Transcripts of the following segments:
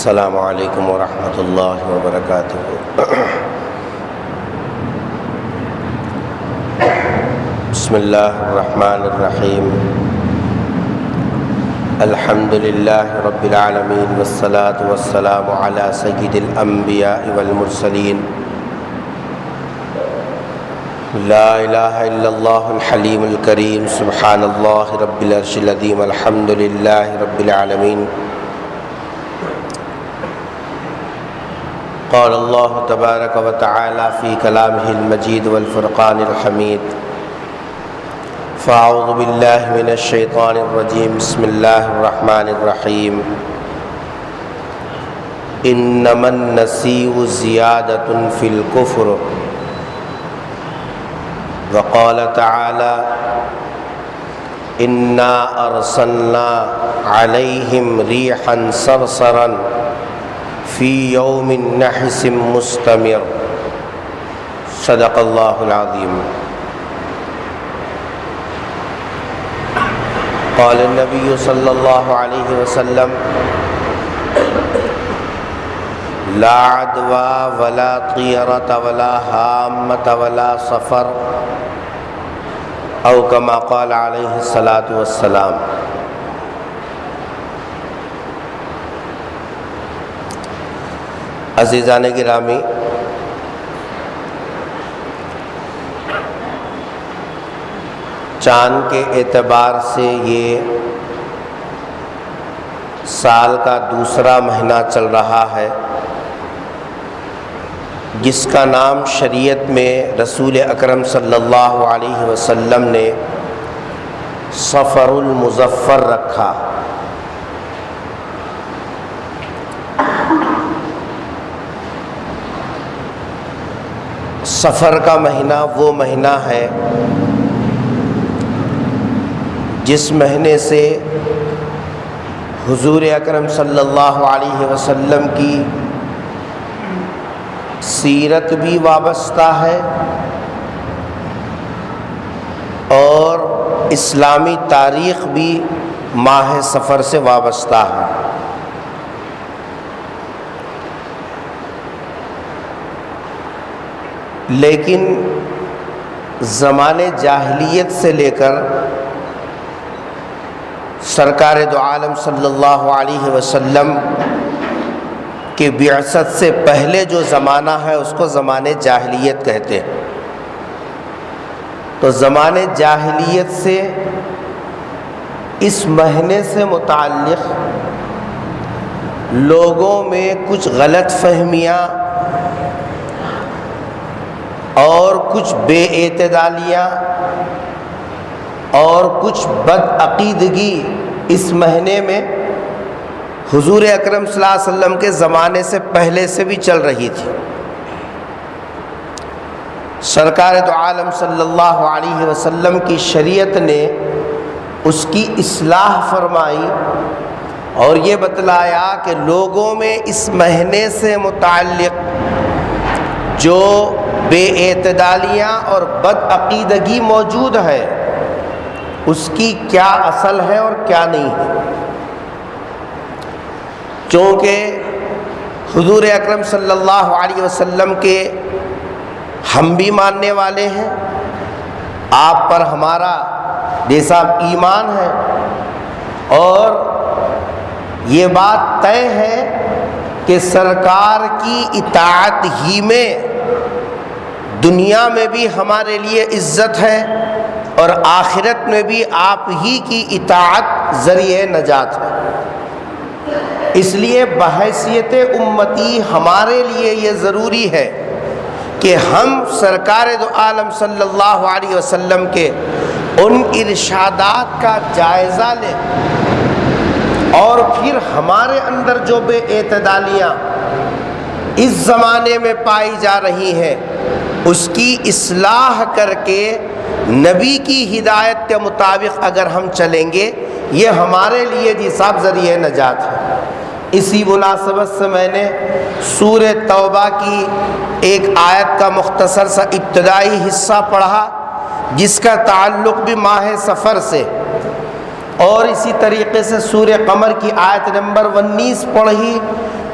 السلام علیکم ورحمۃ اللہ وبرکاتہ۔ بسم اللہ الرحمن الرحیم۔ الحمد للہ رب العالمین والصلاة والسلام علی سید الانبیاء والمرسلین۔ لا الہ الا اللہ الحلیم الکریم، سبحان اللہ رب العرش العظیم، الحمد للہ رب العالمین۔ قال اللہ تبارک و تعالی فی کلامہ المجید والفرقان الحمید۔ فاعوذ باللہ من الشیطان الرجیم، بسم اللہ الرحمن الرحیم۔ انما النسیء زیادۃ فی الکفر، وقال تعالی انا ارسلنا علیہم ریحا صرصرا فی یوم نحس مستمر۔ صدق اللہ العظیم۔ قال النبی صلی اللہ علیہ وسلم لا عدوى ولا طیرة ولا حامة ولا سفر، او کما قال علیہ الصلاۃ والسلام۔ عزیزان گرامی، چاند کے اعتبار سے یہ سال کا دوسرا مہینہ چل رہا ہے، جس کا نام شریعت میں رسول اکرم صلی اللہ علیہ وسلم نے صفر المظفر رکھا۔ سفر کا مہینہ وہ مہینہ ہے جس مہینے سے حضور اکرم صلی اللہ علیہ وسلم کی سیرت بھی وابستہ ہے اور اسلامی تاریخ بھی ماہ سفر سے وابستہ ہے۔ لیکن زمانے جاہلیت سے لے کر سرکار دو عالم صلی اللہ علیہ وسلم کی بعثت سے پہلے جو زمانہ ہے اس کو زمانے جاہلیت کہتے ہیں۔ تو زمانے جاہلیت سے اس مہینے سے متعلق لوگوں میں کچھ غلط فہمیاں اور کچھ بے اعتدالیاں اور کچھ بدعقیدگی اس مہینے میں حضور اکرم صلی اللہ علیہ وسلم کے زمانے سے پہلے سے بھی چل رہی تھی۔ سرکار دو عالم صلی اللہ علیہ وسلم کی شریعت نے اس کی اصلاح فرمائی اور یہ بتلایا کہ لوگوں میں اس مہینے سے متعلق جو بے اعتدالیاں اور بدعقیدگی موجود ہے اس کی کیا اصل ہے اور کیا نہیں ہے۔ چونکہ حضور اکرم صلی اللہ علیہ وسلم کے ہم بھی ماننے والے ہیں، آپ پر ہمارا جیسا ایمان ہے، اور یہ بات طے ہے کہ سرکار کی اطاعت ہی میں دنیا میں بھی ہمارے لیے عزت ہے اور آخرت میں بھی آپ ہی کی اطاعت ذریعہ نجات ہے۔ اس لیے بحیثیت امتی ہمارے لیے یہ ضروری ہے کہ ہم سرکار دو عالم صلی اللہ علیہ وسلم کے ان ارشادات کا جائزہ لیں اور پھر ہمارے اندر جو بے اعتدالیاں اس زمانے میں پائی جا رہی ہیں اس کی اصلاح کر کے نبی کی ہدایت کے مطابق اگر ہم چلیں گے یہ ہمارے لیے جی صاحب ذریعہ نجات ہے۔ اسی مناسبت سے میں نے سورہ توبہ کی ایک آیت کا مختصر سا ابتدائی حصہ پڑھا جس کا تعلق بھی ماہ سفر سے، اور اسی طریقے سے سورہ قمر کی آیت نمبر 19 پڑھی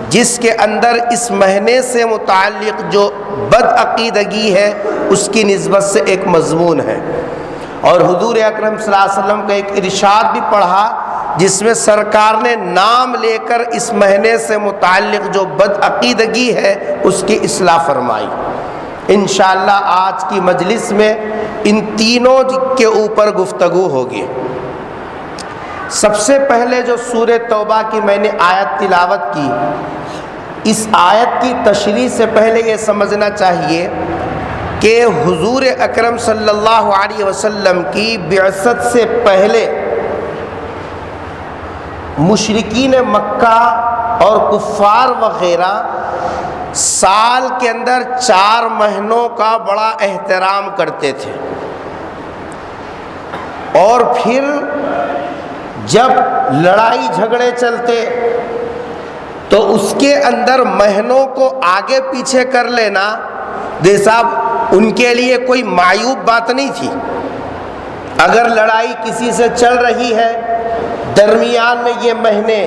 جس کے اندر اس مہینے سے متعلق جو بدعقیدگی ہے اس کی نسبت سے ایک مضمون ہے۔ اور حضور اکرم صلی اللہ علیہ وسلم کا ایک ارشاد بھی پڑھا جس میں سرکار نے نام لے کر اس مہینے سے متعلق جو بدعقیدگی ہے اس کی اصلاح فرمائی۔ انشاءاللہ آج کی مجلس میں ان تینوں کے اوپر گفتگو ہوگی۔ سب سے پہلے جو سورہ توبہ کی میں نے آیت تلاوت کی، اس آیت کی تشریح سے پہلے یہ سمجھنا چاہیے کہ حضور اکرم صلی اللہ علیہ وسلم کی بعثت سے پہلے مشرکین مکہ اور کفار وغیرہ سال کے اندر 4 مہینوں کا بڑا احترام کرتے تھے، اور پھر جب لڑائی جھگڑے چلتے تو اس کے اندر مہینوں کو آگے پیچھے کر لینا صاحب ان کے لیے کوئی معیوب بات نہیں تھی۔ اگر لڑائی کسی سے چل رہی ہے، درمیان میں یہ مہینے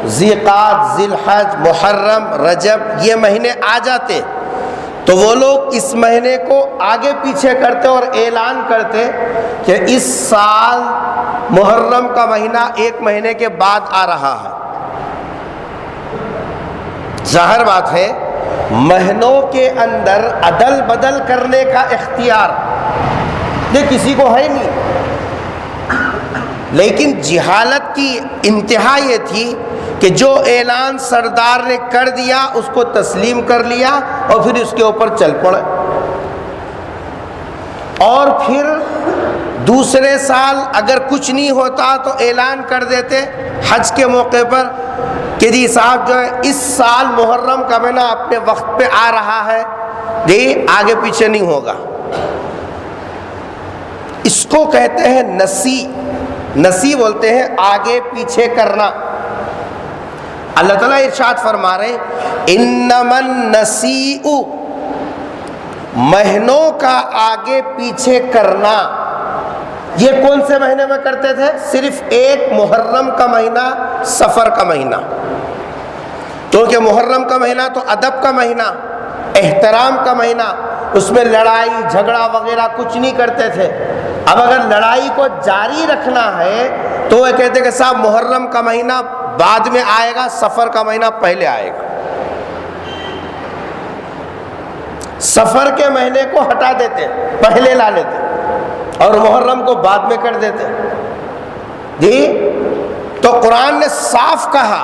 ذی-قعدہ، ذی-الحجہ، محرم، رجب یہ مہینے آ جاتے تو وہ لوگ اس مہینے کو آگے پیچھے کرتے اور اعلان کرتے کہ اس سال محرم کا مہینہ 1 مہینے کے بعد آ رہا ہے۔ ظاہر بات ہے مہینوں کے اندر عدل بدل کرنے کا اختیار یہ کسی کو ہے نہیں، لیکن جہالت کی انتہا یہ تھی کہ جو اعلان سردار نے کر دیا اس کو تسلیم کر لیا اور پھر اس کے اوپر چل پڑے، اور پھر دوسرے سال اگر کچھ نہیں ہوتا تو اعلان کر دیتے حج کے موقع پر کہ جی صاحب جو ہے اس سال محرم کا مہینہ اپنے وقت پہ آ رہا ہے، جی آگے پیچھے نہیں ہوگا۔ اس کو کہتے ہیں نسی بولتے ہیں آگے پیچھے کرنا۔ اللہ تعالیٰ ارشاد فرما رہے انما النسیء، مہینوں کا آگے پیچھے کرنا۔ یہ کون سے مہینے میں کرتے تھے؟ صرف ایک محرم کا مہینہ، سفر کا مہینہ، کیونکہ محرم کا مہینہ تو ادب کا مہینہ، احترام کا مہینہ، اس میں لڑائی جھگڑا وغیرہ کچھ نہیں کرتے تھے۔ اب اگر لڑائی کو جاری رکھنا ہے تو وہ کہتے کہ صاحب محرم کا مہینہ بعد میں آئے گا، سفر کا مہینہ پہلے آئے گا۔ سفر کے مہینے کو ہٹا دیتے، پہلے لا لیتے، اور محرم کو بعد میں کر دیتے۔ جی تو قرآن نے صاف کہا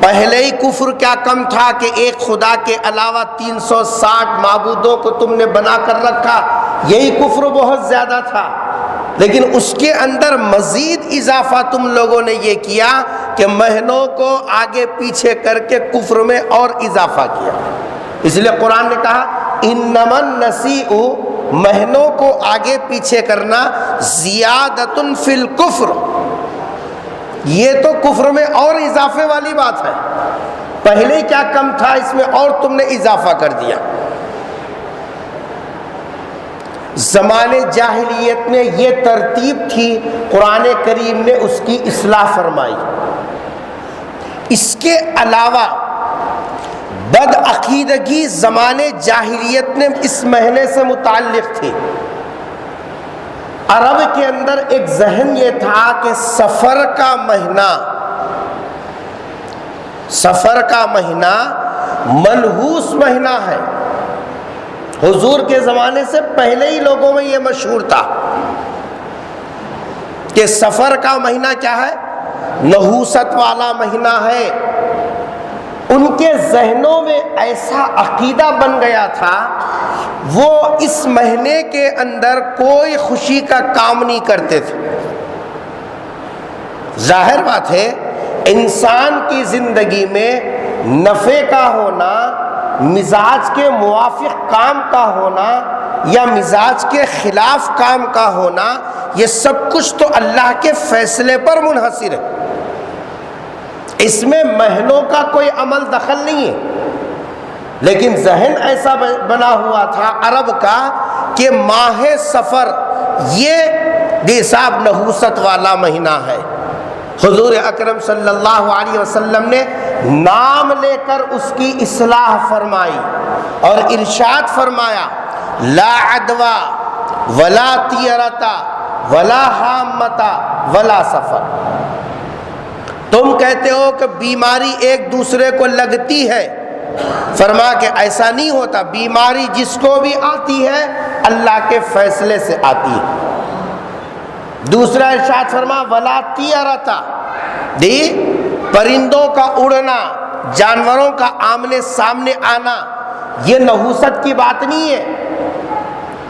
پہلے ہی کفر کیا کم تھا کہ ایک خدا کے علاوہ 360 معبودوں کو تم نے بنا کر رکھا، یہی کفر بہت زیادہ تھا، لیکن اس کے اندر مزید اضافہ تم لوگوں نے یہ کیا کہ مہینوں کو آگے پیچھے کر کے کفر میں اور اضافہ کیا۔ اس لیے قرآن نے کہا انما النسیء، مہینوں کو آگے پیچھے کرنا، زیادۃ فی الکفر، یہ تو کفر میں اور اضافے والی بات ہے۔ پہلے کیا کم تھا، اس میں اور تم نے اضافہ کر دیا۔ زمانے جاہلیت میں یہ ترتیب تھی، قرآن کریم نے اس کی اصلاح فرمائی۔ اس کے علاوہ بدعقیدگی زمانے جاہلیت میں اس مہینے سے متعلق تھی۔ عرب کے اندر ایک ذہن یہ تھا کہ سفر کا مہینہ منحوس مہینہ ہے۔ حضور کے زمانے سے پہلے ہی لوگوں میں یہ مشہور تھا کہ سفر کا مہینہ کیا ہے، نحوست والا مہینہ ہے۔ ان کے ذہنوں میں ایسا عقیدہ بن گیا تھا، وہ اس مہینے کے اندر کوئی خوشی کا کام نہیں کرتے تھے۔ ظاہر بات ہے انسان کی زندگی میں نفع کا ہونا، مزاج کے موافق کام کا ہونا یا مزاج کے خلاف کام کا ہونا، یہ سب کچھ تو اللہ کے فیصلے پر منحصر ہے، اس میں مہینوں کا کوئی عمل دخل نہیں ہے۔ لیکن ذہن ایسا بنا ہوا تھا عرب کا کہ ماہ سفر یہ نحوست والا مہینہ ہے۔ حضور اکرم صلی اللہ علیہ وسلم نے نام لے کر اس کی اصلاح فرمائی اور ارشاد فرمایا لا عدوى ولا طیرتا ولا حامتا ولا سفر. تم کہتے ہو کہ بیماری ایک دوسرے کو لگتی ہے، فرما کہ ایسا نہیں ہوتا، بیماری جس کو بھی آتی ہے اللہ کے فیصلے سے آتی ہے. دوسرا ارشاد فرما ولا طیرتا، دی پرندوں کا اڑنا، جانوروں کا آمنے سامنے آنا، یہ نحوست کی بات نہیں ہے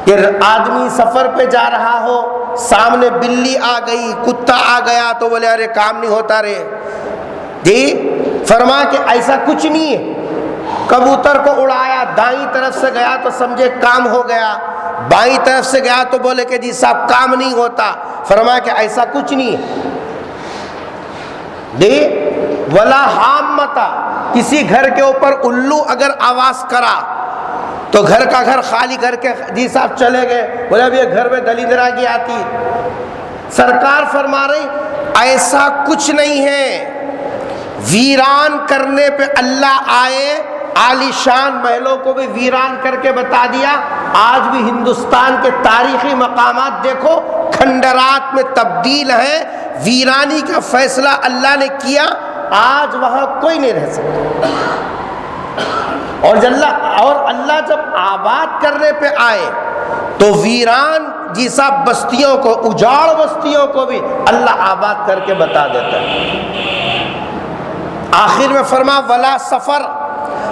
کہ آدمی سفر پہ جا رہا ہو، سامنے بلی آ گئی، کتا آ گیا تو بولے ارے کام نہیں ہوتا رے. جی فرما کہ ایسا کچھ نہیں ہے. کبوتر کو اڑایا، دائیں طرف سے گیا تو سمجھے کام ہو گیا، بائیں طرف سے گیا تو بولے کہ جی صاحب کام نہیں ہوتا. فرما کہ ایسا کچھ نہیں ہے. جی ولا حامتا، کسی گھر کے اوپر الو اگر آواز کرا تو گھر کا گھر خالی کر کے جی صاحب چلے گئے، بولے اب یہ گھر میں دلیندراگی آتی. سرکار فرما رہی ایسا کچھ نہیں ہے. ویران کرنے پہ اللہ آئے، عالی شان محلوں کو بھی ویران کر کے بتا دیا. آج بھی ہندوستان کے تاریخی مقامات دیکھو، کھنڈرات میں تبدیل ہیں. ویرانی کا فیصلہ اللہ نے کیا، آج وہاں کوئی نہیں رہ سکتا. اور اللہ جب آباد کرنے پہ آئے تو ویران جیسا بستیوں کو، اجاڑ بستیوں کو بھی اللہ آباد کر کے بتا دیتا ہے. آخر میں فرما ولا سفر،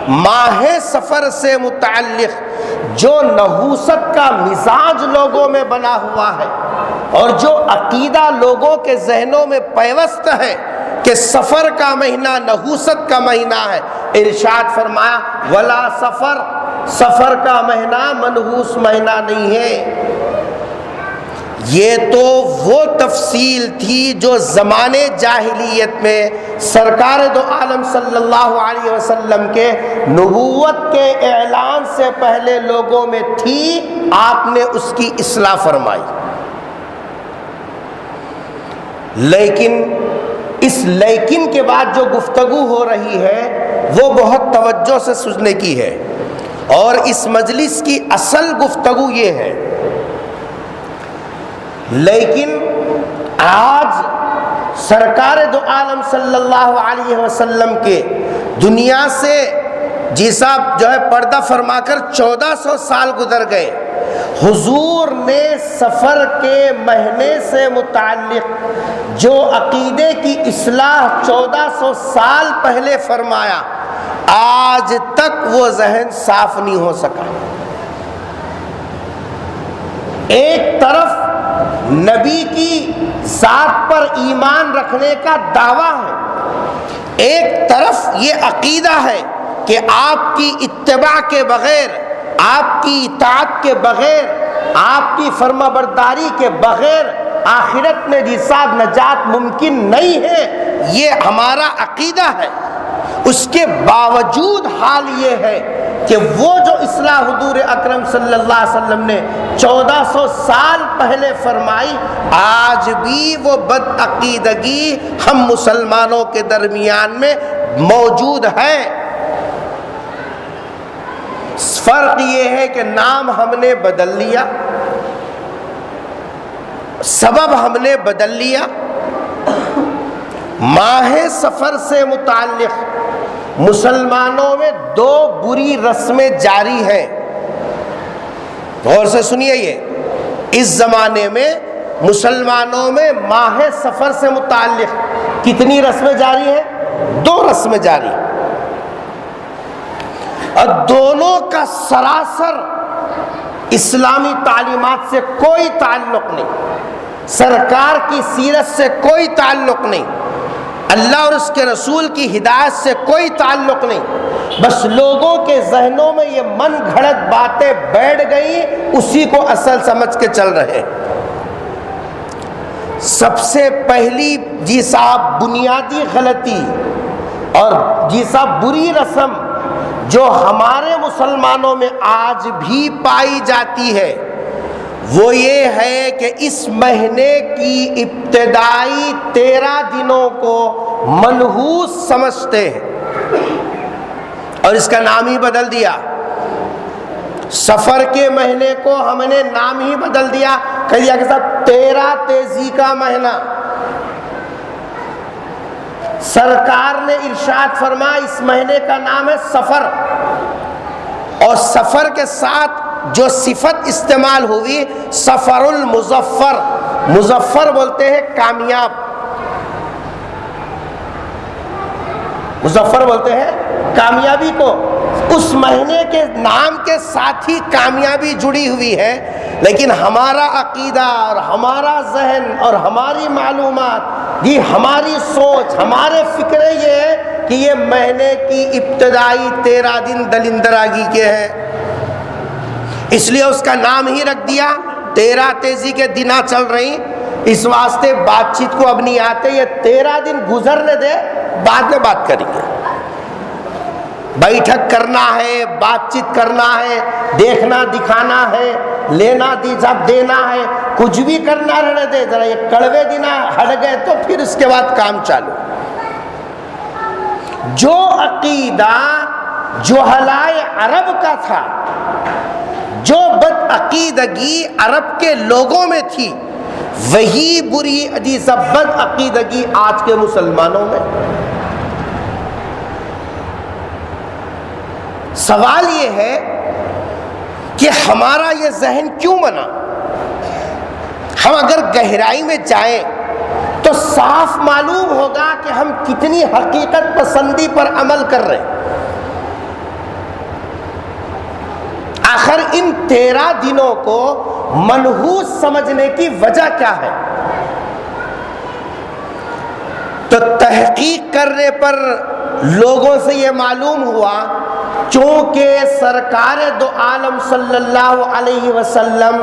ماہ سفر سے متعلق جو نحوست کا مزاج لوگوں میں بنا ہوا ہے اور جو عقیدہ لوگوں کے ذہنوں میں پیوست ہے کہ سفر کا مہینہ نحوست کا مہینہ ہے، ارشاد فرمایا ولا سفر، سفر کا مہینہ منحوس مہینہ نہیں ہے. یہ تو وہ تفصیل تھی جو زمانے جاہلیت میں سرکار دو عالم صلی اللہ علیہ وسلم کے نبوت کے اعلان سے پہلے لوگوں میں تھی. آپ نے اس کی اصلاح فرمائی. لیکن اس لیکن کے بعد جو گفتگو ہو رہی ہے وہ بہت توجہ سے سننے کی ہے، اور اس مجلس کی اصل گفتگو یہ ہے. لیکن آج سرکار دو عالم صلی اللہ علیہ وسلم کے دنیا سے جی صاحب جو ہے پردہ فرما کر 1400 سال گزر گئے. حضور نے سفر کے مہینے سے متعلق جو عقیدے کی اصلاح 1400 سال پہلے فرمایا، آج تک وہ ذہن صاف نہیں ہو سکا. ایک طرف نبی کی ذات پر ایمان رکھنے کا دعویٰ ہے، ایک طرف یہ عقیدہ ہے کہ آپ کی اتباع کے بغیر، آپ کی اطاعت کے بغیر، آپ کی فرما برداری کے بغیر آخرت میں جی صاحب نجات ممکن نہیں ہے. یہ ہمارا عقیدہ ہے. اس کے باوجود حال یہ ہے کہ وہ جو اصلاح حضور اکرم صلی اللہ علیہ وسلم نے 1400 سال پہلے فرمائی، آج بھی وہ بد عقیدگی ہم مسلمانوں کے درمیان میں موجود ہے. فرق یہ ہے کہ نام ہم نے بدل لیا، سبب ہم نے بدل لیا. ماہ سفر سے متعلق مسلمانوں میں دو بری رسمیں جاری ہیں. غور سے سنیے، یہ اس زمانے میں مسلمانوں میں ماہ سفر سے متعلق کتنی رسمیں جاری ہیں؟ دو رسمیں جاری ہیں، اور دونوں کا سراسر اسلامی تعلیمات سے کوئی تعلق نہیں، سرکار کی سیرت سے کوئی تعلق نہیں، اللہ اور اس کے رسول کی ہدایت سے کوئی تعلق نہیں. بس لوگوں کے ذہنوں میں یہ من گھڑت باتیں بیٹھ گئی، اسی کو اصل سمجھ کے چل رہے. سب سے پہلی جی صاحب بنیادی غلطی اور جی صاحب بری رسم جو ہمارے مسلمانوں میں آج بھی پائی جاتی ہے، وہ یہ ہے کہ اس مہینے کی ابتدائی 13 دنوں کو منحوس سمجھتے ہیں. اور اس کا نام ہی بدل دیا. سفر کے مہینے کو ہم نے نام ہی بدل دیا, کہہ دیا کہ صاحب 13 تیزی کا مہینہ. سرکار نے ارشاد فرمایا اس مہینے کا نام ہے سفر, اور سفر کے ساتھ جو صفت استعمال ہوئی سفر المظفر, مظفر بولتے ہیں کامیاب, مظفر بولتے ہیں کامیابی کو. اس مہینے کے نام کے ساتھ ہی کامیابی جڑی ہوئی ہے, لیکن ہمارا عقیدہ اور ہمارا ذہن اور ہماری معلومات, یہ ہماری سوچ, ہمارے فکرے یہ ہے کہ یہ مہینے کی ابتدائی 13 دن دلندراگی کے ہیں, اس لیے اس کا نام ہی رکھ دیا. 13 تیزی کے دن چل رہی, اس واسطے بات چیت کو اب نہیں آتے, یہ 13 دن گزرنے دے, بعد میں بات کریں گے. بیٹھک کرنا ہے, بات چیت کرنا ہے, دیکھنا دکھانا ہے, لینا دینا ہے, کچھ بھی کرنا رہنے دے, ذرا یہ کڑوے دن ہٹ گئے تو پھر اس کے بعد کام چالو. جو عقیدہ جہلائے عرب کا تھا, جو بد عقیدگی عرب کے لوگوں میں تھی, وہی بری بد عقیدگی آج کے مسلمانوں میں. سوال یہ ہے کہ ہمارا یہ ذہن کیوں بنا. ہم اگر گہرائی میں جائیں تو صاف معلوم ہوگا کہ ہم کتنی حقیقت پسندی پر عمل کر رہے ہیں. آخر ان 13 دنوں کو منحوس سمجھنے کی وجہ کیا ہے؟ تو تحقیق کرنے پر لوگوں سے یہ معلوم ہوا چونکہ سرکار دو عالم صلی اللہ علیہ وسلم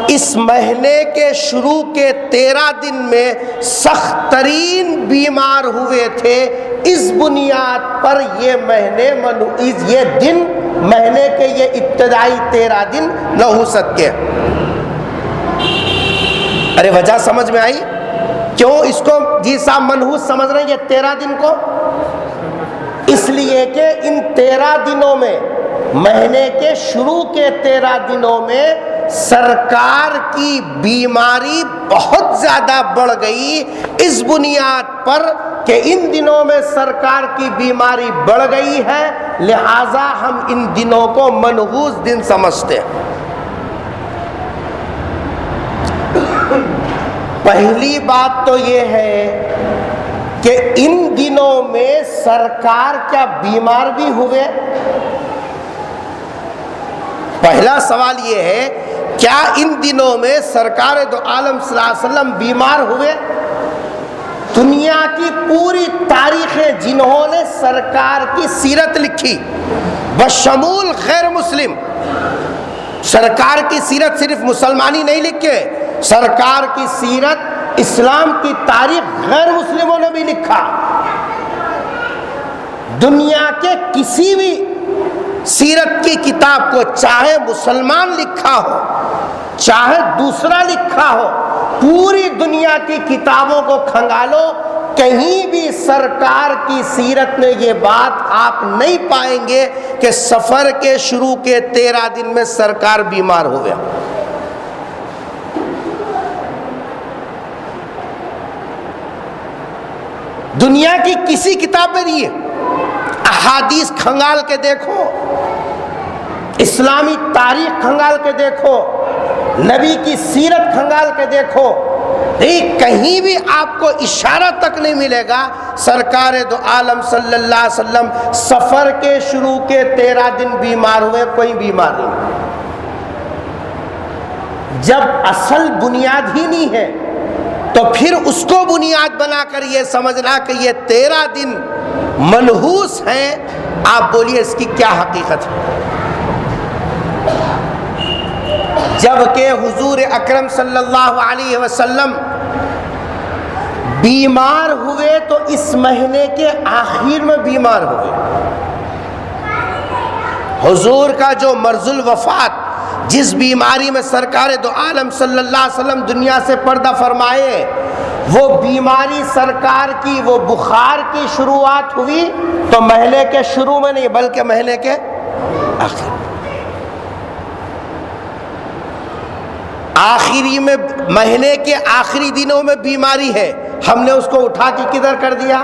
اس مہینے کے شروع کے 13 دن میں سخت ترین بیمار ہوئے تھے, اس بنیاد پر یہ دن مہینے کے یہ ابتدائی 13 دن نحوست کے. ارے وجہ سمجھ میں آئی کیوں اس کو جی صاحب منحوس سمجھ رہے ہیں یہ 13 دن کو؟ اس لیے کہ ان 13 دنوں میں, مہینے کے شروع کے 13 دنوں میں سرکار کی بیماری بہت زیادہ بڑھ گئی. اس بنیاد پر کہ ان دنوں میں سرکار کی بیماری بڑھ گئی ہے, لہذا ہم ان دنوں کو منحوس دن سمجھتے ہیں. پہلی بات تو یہ ہے کہ ان دنوں میں سرکار کیا بیمار بھی ہوئے؟ پہلا سوال یہ ہے کیا ان دنوں میں سرکار دو عالم صلی اللہ علیہ وسلم بیمار ہوئے؟ دنیا کی پوری تاریخیں جنہوں نے سرکار کی سیرت لکھی بشمول غیر مسلم, سرکار کی سیرت صرف مسلمانی نہیں لکھے, سرکار کی سیرت اسلام کی تاریخ غیر مسلموں نے بھی لکھا. دنیا کے کسی بھی سیرت کی کتاب کو چاہے مسلمان لکھا ہو چاہے دوسرا لکھا ہو, پوری دنیا کی کتابوں کو کھنگالو, کہیں بھی سرکار کی سیرت میں یہ بات آپ نہیں پائیں گے کہ سفر کے شروع کے 13 دن میں سرکار بیمار ہوئے. دنیا کی کسی کتاب میں نہیں ہے. احادیث کھنگال کے دیکھو, اسلامی تاریخ کھنگال کے دیکھو, نبی کی سیرت کھنگال کے دیکھو, کہیں بھی آپ کو اشارہ تک نہیں ملے گا سرکار دو عالم صلی اللہ علیہ وسلم سفر کے شروع کے 13 دن بیمار ہوئے. کوئی بیمار نہیں. جب اصل بنیاد ہی نہیں ہے تو پھر اس کو بنیاد بنا کر یہ سمجھنا کہ یہ 13 دن منحوس ہیں. آپ بولیے اس کی کیا حقیقت ہے؟ جبکہ حضور اکرم صلی اللہ علیہ وسلم بیمار ہوئے تو اس مہینے کے آخر میں بیمار ہوئے. حضور کا جو مرض الوفات, جس بیماری میں سرکار دو عالم صلی اللہ علیہ وسلم دنیا سے پردہ فرمائے, وہ بیماری سرکار کی، وہ بخار کی شروعات ہوئی تو مہینے کے شروع میں نہیں بلکہ مہینے کے آخر، آخری میں، مہینے کے آخری دنوں میں بیماری ہے، ہم نے اس کو اٹھا کے کدھر کر دیا؟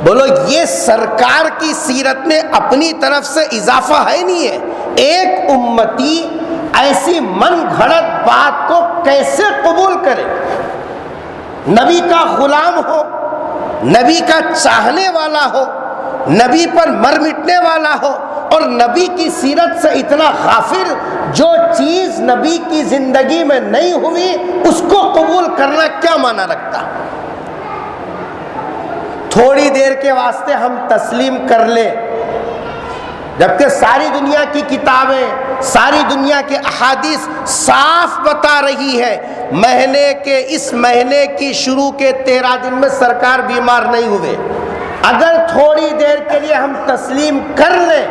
بولو یہ سرکار کی سیرت میں اپنی طرف سے اضافہ ہے نہیں ہے؟ ایک امتی ایسی من گھڑت بات کو کیسے قبول کرے؟ نبی کا غلام ہو، نبی کا چاہنے والا ہو، نبی پر مر مٹنے والا ہو، اور نبی کی سیرت سے اتنا غافل، جو چیز نبی کی زندگی میں نہیں ہوئی اس کو قبول کرنا کیا معنی رکھتا؟ تھوڑی دیر کے واسطے ہم تسلیم کر لیں، جبکہ ساری دنیا کی کتابیں، ساری دنیا کے احادیث صاف بتا رہی ہے اس مہینے کی شروع کے 13 دن میں سرکار بیمار نہیں ہوئے۔ اگر تھوڑی دیر کے لیے ہم تسلیم کر لیں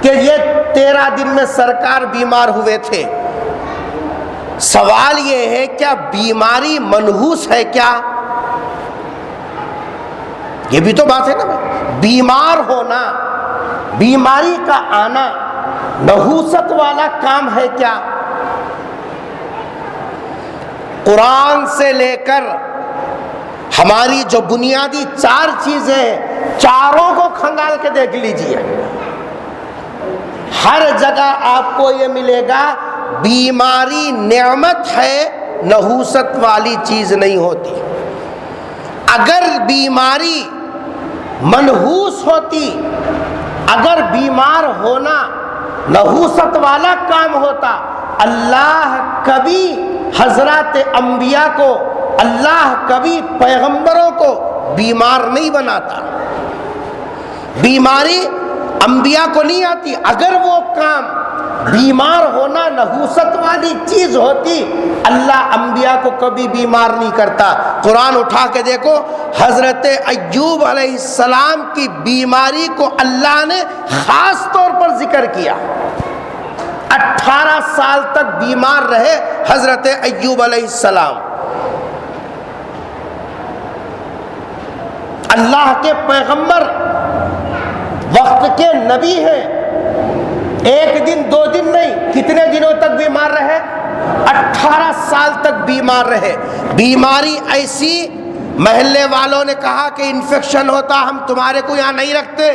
کہ یہ 13 دن میں سرکار بیمار ہوئے تھے، سوال یہ ہے کیا بیماری منحوس ہے کیا؟ یہ بھی تو بات ہے نا، بیمار ہونا، بیماری کا آنا نحوست والا کام ہے کیا؟ قرآن سے لے کر ہماری جو بنیادی 4 چیزیں ہیں، چاروں کو کھنگال کے دیکھ لیجئے، ہر جگہ آپ کو یہ ملے گا بیماری نعمت ہے، نحوست والی چیز نہیں ہوتی۔ اگر بیماری منحوس ہوتی، اگر بیمار ہونا نحوست والا کام ہوتا، اللہ کبھی حضرات انبیاء کو، اللہ کبھی پیغمبروں کو بیمار نہیں بناتا۔ بیماری انبیاء کو نہیں آتی۔ اگر وہ کام بیمار ہونا نحوست والی چیز ہوتی، اللہ انبیاء کو کبھی بیمار نہیں کرتا۔ قرآن اٹھا کے دیکھو، حضرت ایوب علیہ السلام کی بیماری کو اللہ نے خاص طور پر ذکر کیا۔ 18 سال تک بیمار رہے حضرت ایوب علیہ السلام، اللہ کے پیغمبر، وقت کے نبی ہیں، 1 دن 2 دن نہیں، کتنے دنوں تک بیمار رہے؟ 18 سال تک بیمار رہے۔ بیماری ایسی، محلے والوں نے کہا کہ انفیکشن ہوتا، ہم تمہارے کو یہاں نہیں رکھتے،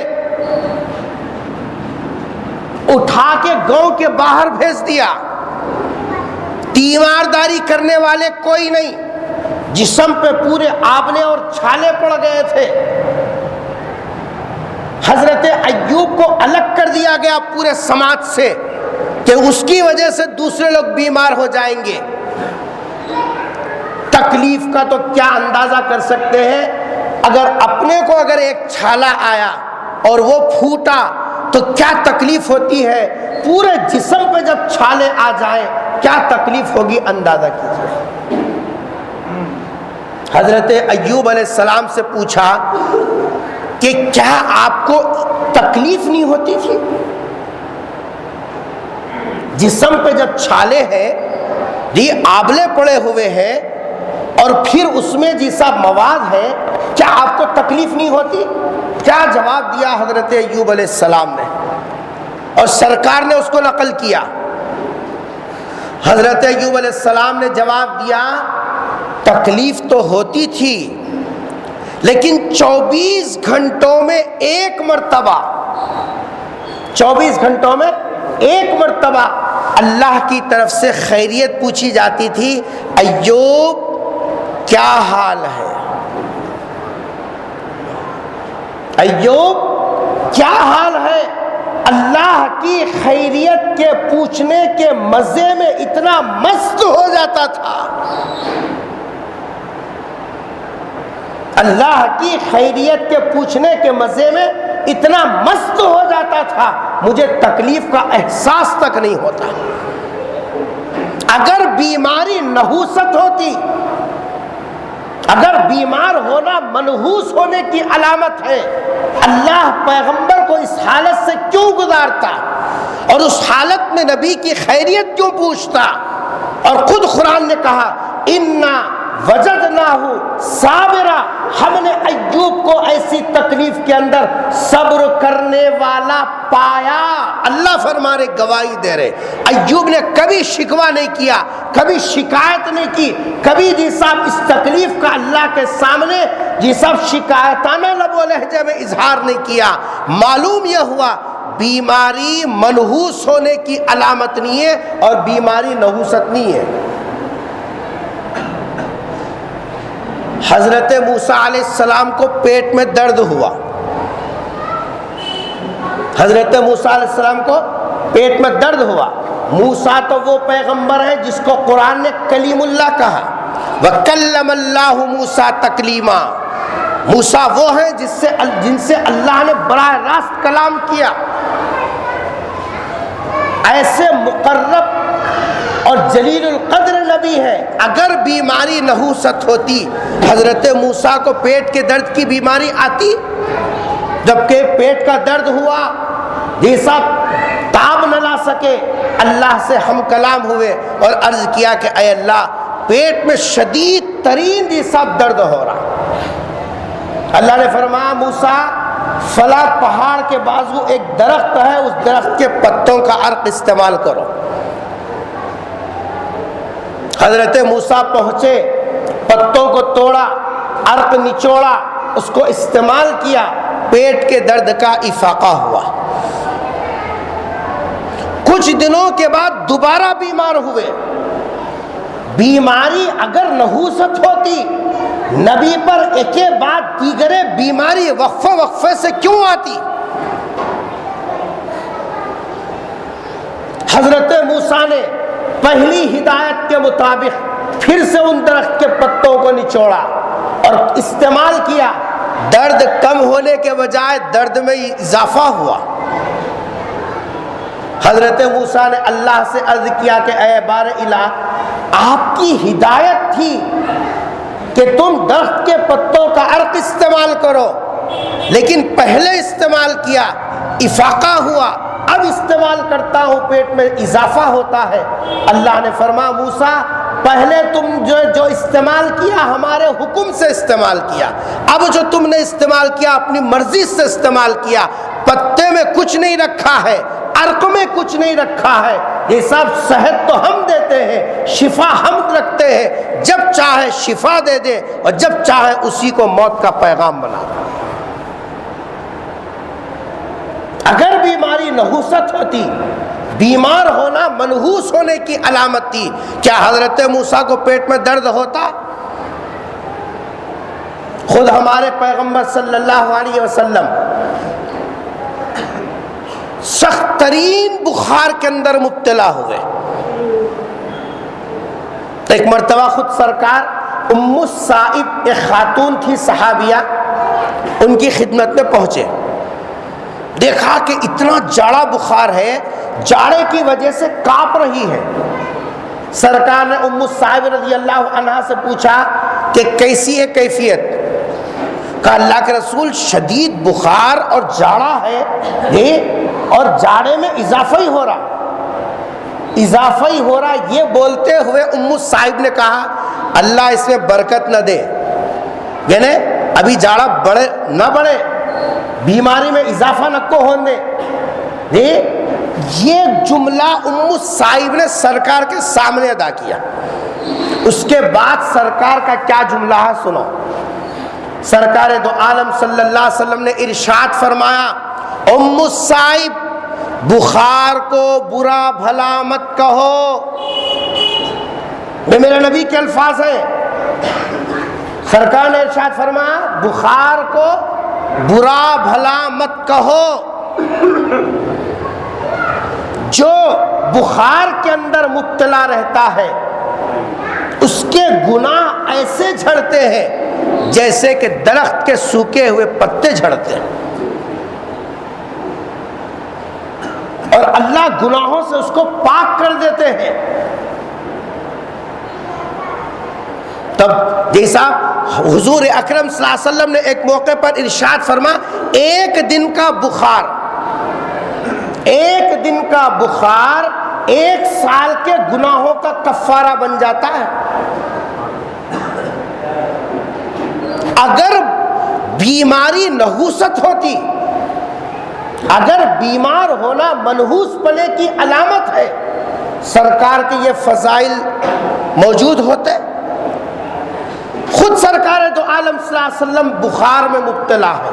اٹھا کے گاؤں کے باہر بھیج دیا۔ تیمارداری کرنے والے کوئی نہیں، جسم پہ پورے آبلے اور چھالے پڑ گئے تھے۔ حضرت ایوب کو الگ کر دیا گیا پورے سماج سے کہ اس کی وجہ سے دوسرے لوگ بیمار ہو جائیں گے۔ تکلیف کا تو کیا اندازہ کر سکتے ہیں، اگر ایک چھالا آیا اور وہ پھوٹا تو کیا تکلیف ہوتی ہے، پورے جسم پہ جب چھالے آ جائیں کیا تکلیف ہوگی، اندازہ کیجیے۔ حضرت ایوب علیہ السلام سے پوچھا کہ کیا آپ کو تکلیف نہیں ہوتی تھی؟ جسم پہ جب چھالے ہیں، یہ آبلے پڑے ہوئے ہیں، اور پھر اس میں جیسا مواد ہے، کیا آپ کو تکلیف نہیں ہوتی؟ کیا جواب دیا حضرت ایوب علیہ السلام نے، اور سرکار نے اس کو نقل کیا۔ حضرت ایوب علیہ السلام نے جواب دیا، تکلیف تو ہوتی تھی، لیکن 24 گھنٹوں میں ایک مرتبہ، 24 گھنٹوں میں ایک مرتبہ اللہ کی طرف سے خیریت پوچھی جاتی تھی، ایوب کیا حال ہے، ایوب کیا حال ہے۔ اللہ کی خیریت کے پوچھنے کے مزے میں اتنا مست ہو جاتا تھا، اللہ کی خیریت کے پوچھنے کے مزے میں اتنا مست ہو جاتا تھا، مجھے تکلیف کا احساس تک نہیں ہوتا۔ اگر بیماری نحوست ہوتی، اگر بیمار ہونا منحوس ہونے کی علامت ہے، اللہ پیغمبر کو اس حالت سے کیوں گزارتا، اور اس حالت میں نبی کی خیریت کیوں پوچھتا؟ اور خود قرآن نے کہا، اِنَّا وجدناہ صابرا، ہم نے ایوب کو ایسی تکلیف کے اندر صبر کرنے والا پایا۔ اللہ فرما رہے، گواہی دے رہے، ایوب نے کبھی شکوہ نہیں کیا، کبھی شکایت نہیں کی، کبھی جی صاحب اس تکلیف کا اللہ کے سامنے جی صاحب شکایتانہ لب و لہجے میں اظہار نہیں کیا۔ معلوم یہ ہوا بیماری منحوس ہونے کی علامت نہیں ہے اور بیماری نحوست نہیں ہے۔ حضرت موسیٰ علیہ السلام کو پیٹ میں درد ہوا، حضرت موسیٰ علیہ السلام کو پیٹ میں درد ہوا۔ موسیٰ تو وہ پیغمبر ہے جس کو قرآن نے کلیم اللہ کہا، وَكَلَّمَ اللَّهُ مُوسَىٰ تَكْلِيمًا، موسیٰ وہ ہیں جن سے اللہ نے براہ راست کلام کیا۔ ایسے مقرب اور جلیل القدر نبی ہے، اگر بیماری نحوست ہوتی حضرت موسیٰ کو پیٹ کے درد کی بیماری آتی؟ جبکہ پیٹ کا درد ہوا، یہ سب تاب نہ لا سکے، اللہ سے ہم کلام ہوئے اور عرض کیا کہ اے اللہ پیٹ میں شدید ترین یہ سب درد ہو رہا۔ اللہ نے فرمایا موسیٰ فلاں پہاڑ کے بازو ایک درخت ہے، اس درخت کے پتوں کا عرق استعمال کرو۔ حضرت موسیٰ پہنچے، پتوں کو توڑا، عرق نچوڑا، اس کو استعمال کیا، پیٹ کے درد کا افاقہ ہوا۔ کچھ دنوں کے بعد دوبارہ بیمار ہوئے۔ بیماری اگر نحوست ہوتی، نبی پر ایک بعد دیگرے بیماری وقفے سے کیوں آتی؟ حضرت موسیٰ نے پہلی ہدایت کے مطابق پھر سے ان درخت کے پتوں کو نچوڑا اور استعمال کیا، درد کم ہونے کے بجائے درد میں اضافہ ہوا۔ حضرت موسیٰ نے اللہ سے عرض کیا کہ اے بار الہ، آپ کی ہدایت تھی کہ تم درخت کے پتوں کا عرق استعمال کرو، لیکن پہلے استعمال کیا، افاقہ ہوا، اب استعمال کرتا ہوں پیٹ میں اضافہ ہوتا ہے۔ اللہ نے فرمایا موسیٰ پہلے تم جو استعمال کیا ہمارے حکم سے استعمال کیا، اب جو تم نے استعمال کیا اپنی مرضی سے استعمال کیا، پتے میں کچھ نہیں رکھا ہے، عرق میں کچھ نہیں رکھا ہے، یہ سب صحت تو ہم دیتے ہیں، شفا ہم رکھتے ہیں، جب چاہے شفا دے دے اور جب چاہے اسی کو موت کا پیغام بنا دے۔ اگر بیماری نحوست ہوتی، بیمار ہونا منحوس ہونے کی علامت تھی، کیا حضرت موسیٰ کو پیٹ میں درد ہوتا؟ خود ہمارے پیغمبر صلی اللہ علیہ وسلم سخت ترین بخار کے اندر مبتلا ہوئے۔ ایک مرتبہ خود سرکار ام السائب ایک خاتون تھی صحابیہ، ان کی خدمت میں پہنچے، دیکھا کہ اتنا جاڑا بخار ہے، جاڑے کی وجہ سے کانپ رہی ہے۔ سرکار نے ام السائب رضی اللہ عنہا سے پوچھا کہ کیسی ہے کیفیت؟ کہا اللہ کے رسول شدید بخار اور جاڑا ہے، اور جاڑے میں اضافہ ہی ہو رہا۔ یہ بولتے ہوئے ام السائب نے کہا اللہ اس میں برکت نہ دے، یعنی ابھی جاڑا نہ بڑھے، بیماری میں اضافہ نہ کو ہونے دے۔ یہ جملہ ام السائب نے سرکار کے سامنے ادا کیا۔ اس کے بعد سرکار کا کیا جملہ ہے سنو۔ سرکار دو عالم صلی اللہ علیہ وسلم نے ارشاد فرمایا ام السائب بخار کو برا بھلا مت کہو، یہ میرے نبی کے الفاظ ہیں۔ سرکار نے ارشاد فرمایا بخار کو برا بھلا مت کہو، جو بخار کے اندر مبتلا رہتا ہے اس کے گناہ ایسے جھڑتے ہیں جیسے کہ درخت کے سوکھے ہوئے پتے جھڑتے ہیں، اور اللہ گناہوں سے اس کو پاک کر دیتے ہیں۔ تب جیسا حضور اکرم صلی اللہ علیہ وسلم نے ایک موقع پر ارشاد فرما ایک دن کا بخار 1 سال کے گناہوں کا کفارہ بن جاتا ہے۔ اگر بیماری نحوست ہوتی، اگر بیمار ہونا منحوس پنے کی علامت ہے، سرکار کے یہ فضائل موجود ہوتے؟ خود سرکار دو عالم صلی اللہ علیہ وسلم بخار میں مبتلا ہے۔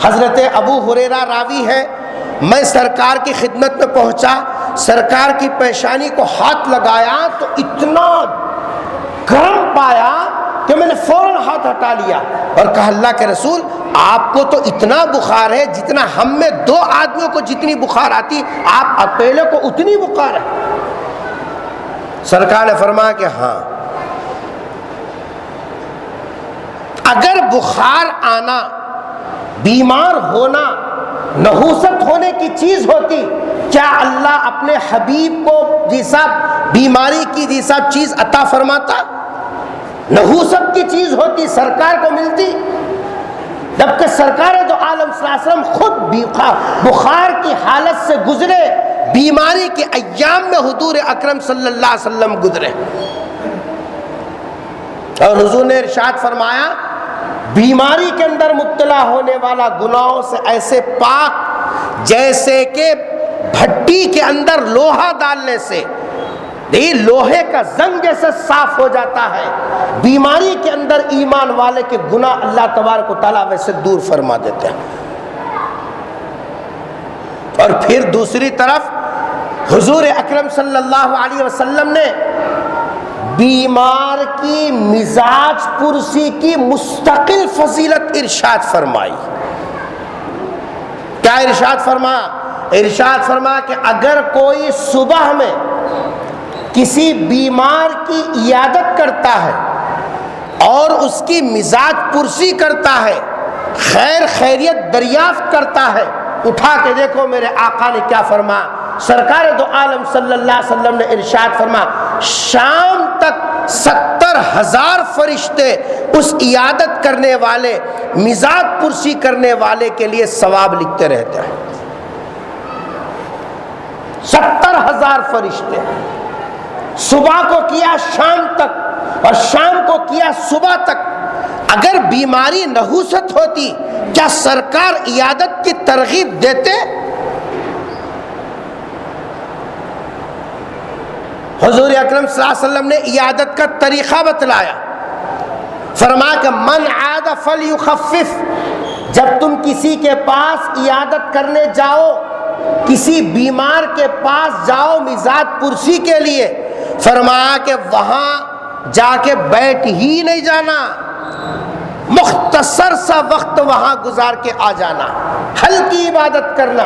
حضرت ابو ہریرہ راوی ہے، میں سرکار کی خدمت میں پہنچا، سرکار کی پیشانی کو ہاتھ لگایا تو اتنا گرم پایا کہ میں نے فوراً ہاتھ ہٹا لیا اور کہا اللہ کے رسول، آپ کو تو اتنا بخار ہے جتنا ہم میں 2 آدمیوں کو جتنی بخار آتی، آپ اکیلے کو اتنی بخار ہے؟ سرکار نے فرمایا کہ ہاں، اگر بخار آنا، بیمار ہونا نحوست ہونے کی چیز ہوتی، کیا اللہ اپنے حبیب کو جیسا بیماری کی جیسا چیز عطا فرماتا؟ نحوست کی چیز ہوتی، سرکار کو ملتی، جبکہ سرکار دو عالم صلی اللہ علیہ وسلم خود بخار کی حالت سے گزرے، بیماری کے ایام میں حضور اکرم صلی اللہ علیہ وسلم گزرے، اور حضور نے ارشاد فرمایا بیماری کے اندر مبتلا ہونے والا گناہوں سے ایسے پاک جیسے کہ بھٹی کے اندر لوہا ڈالنے سے لوہے کا زنگ جیسے صاف ہو جاتا ہے، بیماری کے اندر ایمان والے کے گناہ اللہ تبارک و تعالیٰ ویسے دور فرما دیتے ہیں۔ اور پھر دوسری طرف حضور اکرم صلی اللہ علیہ وسلم نے بیمار کی مزاج پرسی کی مستقل فضیلت ارشاد فرمائی۔ کیا ارشاد فرمایا؟ ارشاد فرمایا کہ اگر کوئی صبح میں کسی بیمار کی عیادت کرتا ہے اور اس کی مزاج پرسی کرتا ہے، خیر خیریت دریافت کرتا ہے، اٹھا کے دیکھو میرے آقا نے کیا فرمایا، سرکار دو عالم صلی اللہ علیہ وسلم نے ارشاد فرمایا شام تک 70,000 فرشتے اس عیادت کرنے والے، مزاج پرسی کرنے والے کے لیے ثواب لکھتے رہتے ہیں۔ 70,000 فرشتے، صبح کو کیا شام تک اور شام کو کیا صبح تک۔ اگر بیماری نحوست ہوتی کیا سرکار عیادت کی ترغیب دیتے؟ حضور اکرم صلی اللہ علیہ وسلم نے عیادت کا طریقہ بتلایا، فرمایا کہ من عاد فلیخفف، جب تم کسی کے پاس عیادت کرنے جاؤ، کسی بیمار کے پاس جاؤ مزاج پرسی کے لیے، فرمایا کہ وہاں جا کے بیٹھ ہی نہیں جانا، مختصر سا وقت وہاں گزار کے آ جانا، ہلکی عبادت کرنا،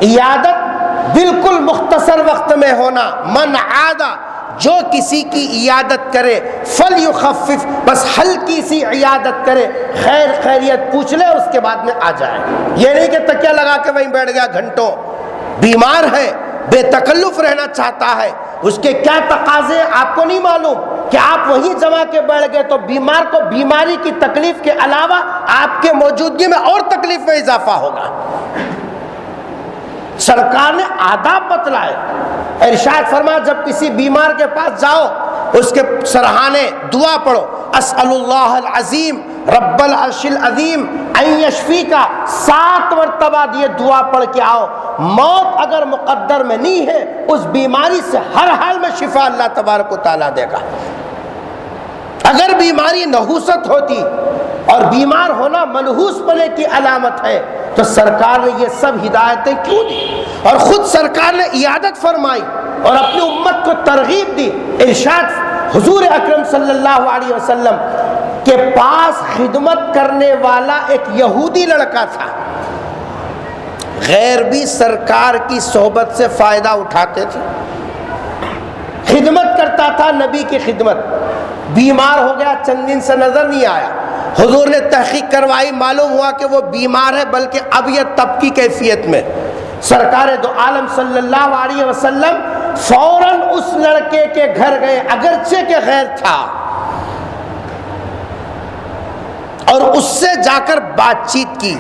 عیادت بالکل مختصر وقت میں ہونا۔ من عادہ، جو کسی کی عیادت کرے، فلیخفف، بس ہلکی سی عیادت کرے، خیر خیریت پوچھ لے، اس کے بعد میں آ جائے۔ یہ نہیں کہ تکیہ لگا کے وہیں بیٹھ گیا گھنٹوں، بیمار ہے، بے تکلف رہنا چاہتا ہے، اس کے کیا تقاضے آپ کو نہیں معلوم کہ آپ وہیں جمع کے بیٹھ گئے تو بیمار کو بیماری کی تکلیف کے علاوہ آپ کے موجودگی میں اور تکلیف میں اضافہ ہوگا۔ سرکار نے آداب بتلائے، ارشاد فرما جب کسی بیمار کے پاس جاؤ اس کے سرہانے دعا پڑھو، اسأل اللہ العظیم رب العرش العظیم ان یشفیکا، 7 مرتبہ یہ دعا پڑھ کے آؤ۔ موت اگر مقدر میں نہیں ہے، اس بیماری سے ہر حال میں شفا اللہ تبارک و تعالیٰ دے گا۔ اگر بیماری نحوست ہوتی اور بیمار ہونا منحوس پنے کی علامت ہے تو سرکار نے یہ سب ہدایتیں کیوں دی؟ اور خود سرکار نے عیادت فرمائی اور اپنی امت کو ترغیب دی۔ ارشاد حضور اکرم صلی اللہ علیہ وسلم کے پاس خدمت کرنے والا ایک یہودی لڑکا تھا، غیر بھی سرکار کی صحبت سے فائدہ اٹھاتے تھے، خدمت کرتا تھا، نبی کی خدمت، بیمار ہو گیا، چند دن سے نظر نہیں آیا، حضور نے تحقیق کروائی، معلوم ہوا کہ وہ بیمار ہے، بلکہ اب یہ تب کی کیفیت میں۔ سرکار دو عالم صلی اللہ علیہ وسلم فوراً اس لڑکے کے گھر گئے، اگرچہ کہ غیر تھا، اور اس سے جا کر بات چیت کی،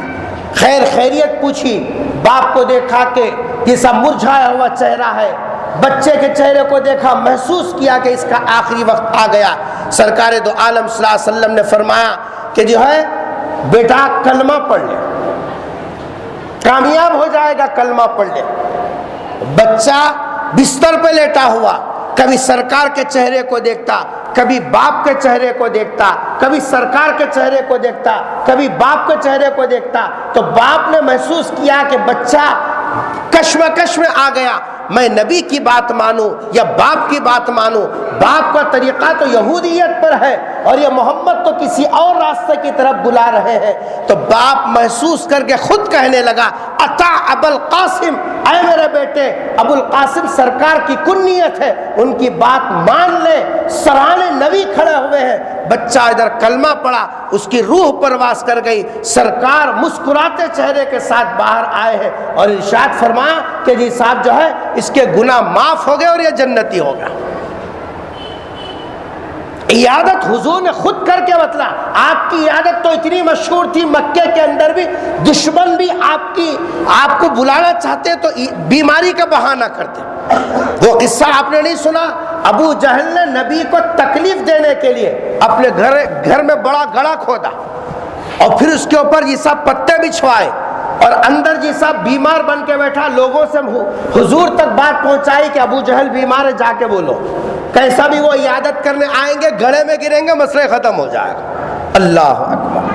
خیر خیریت پوچھی، باپ کو دیکھا کہ جیسا مرجھایا ہوا چہرہ ہے، بچے کے چہرے کو دیکھا، محسوس کیا کہ اس کا آخری وقت آ گیا، سرکار دو عالم صلی اللہ علیہ وسلم نے فرمایا کہ جو ہے بیٹا کلمہ پڑھ لے، کامیاب ہو جائے گا، کلمہ پڑھ لے۔ بچہ بستر پہ لیٹا ہوا کبھی سرکار کے چہرے کو دیکھتا، کبھی باپ کے چہرے کو دیکھتا، کبھی سرکار کے چہرے کو دیکھتا، کبھی باپ کے چہرے کو دیکھتا، تو باپ نے محسوس کیا کہ بچہ کشمکش میں آ گیا، میں نبی کی بات مانوں یا باپ کی بات مانوں؟ باپ کا طریقہ تو یہودیت پر ہے اور یہ محمد تو کسی اور راستے کی طرف بلا رہے ہیں۔ تو باپ محسوس کر کے خود کہنے لگا اطاع ابو القاسم، اے میرے بیٹے، ابو القاسم سرکار کی کنیت ہے، ان کی بات مان لے، سرانے نبی کھڑے ہوئے ہیں۔ بچہ ادھر کلمہ پڑا، اس کی روح پرواز کر گئی، سرکار مسکراتے چہرے کے ساتھ باہر آئے ہیں اور ارشاد فرمایا کہ جی صاحب جو ہے اس کے گناہ معاف ہو گئے اور یہ جنتی ہو گیا۔ عیادت حضور نے خود کر کے بتلا۔ آپ کی عیادت تو اتنی مشہور تھی، مکے کے اندر بھی دشمن بھی آپ کو بلانا چاہتے تو بیماری کا بہانہ کرتے۔ وہ قصہ آپ نے نہیں سنا؟ ابو جہل نے نبی کو تکلیف دینے کے لیے اپنے گھر میں بڑا گڑھا کھودا اور پھر اس کے اوپر یہ سب پتے بچھوائے اور اندر جی صاحب بیمار بن کے بیٹھا، لوگوں سے حضور تک بات پہنچائی کہ ابو جہل بیمار ہے، جا کے بولو۔ کیسا بھی وہ عیادت کرنے آئیں گے، گڑھے میں گریں گے، مسئلہ ختم ہو جائے گا۔ اللہ اکبر۔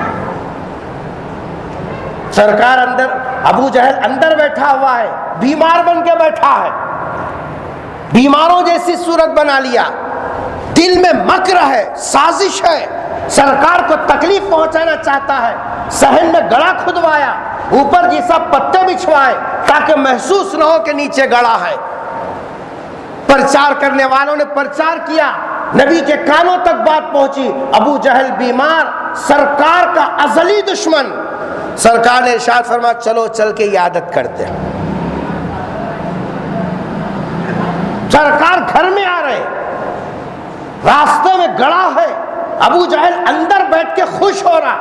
سرکار اندر، ابو جہل اندر بیٹھا ہوا ہے، بیمار بن کے بیٹھا ہے، بیماروں جیسی صورت بنا لیا، دل میں مکر ہے، سازش ہے، سرکار کو تکلیف پہنچانا چاہتا ہے، صحن میں گڑھا کھدوایا، اوپر جی سب پتے بچھوائے تاکہ محسوس نہ ہو کہ نیچے گڑھا ہے۔ پرچار کرنے والوں نے پرچار کیا، نبی کے کانوں تک بات پہنچی، ابو جہل بیمار، سرکار کا ازلی دشمن۔ سرکار نے ارشاد فرمایا چلو چل کے عیادت کرتے ہیں۔ سرکار گھر میں آ رہے، راستے میں گڑھا ہے، ابو جہل اندر بیٹھ کے خوش ہو رہا،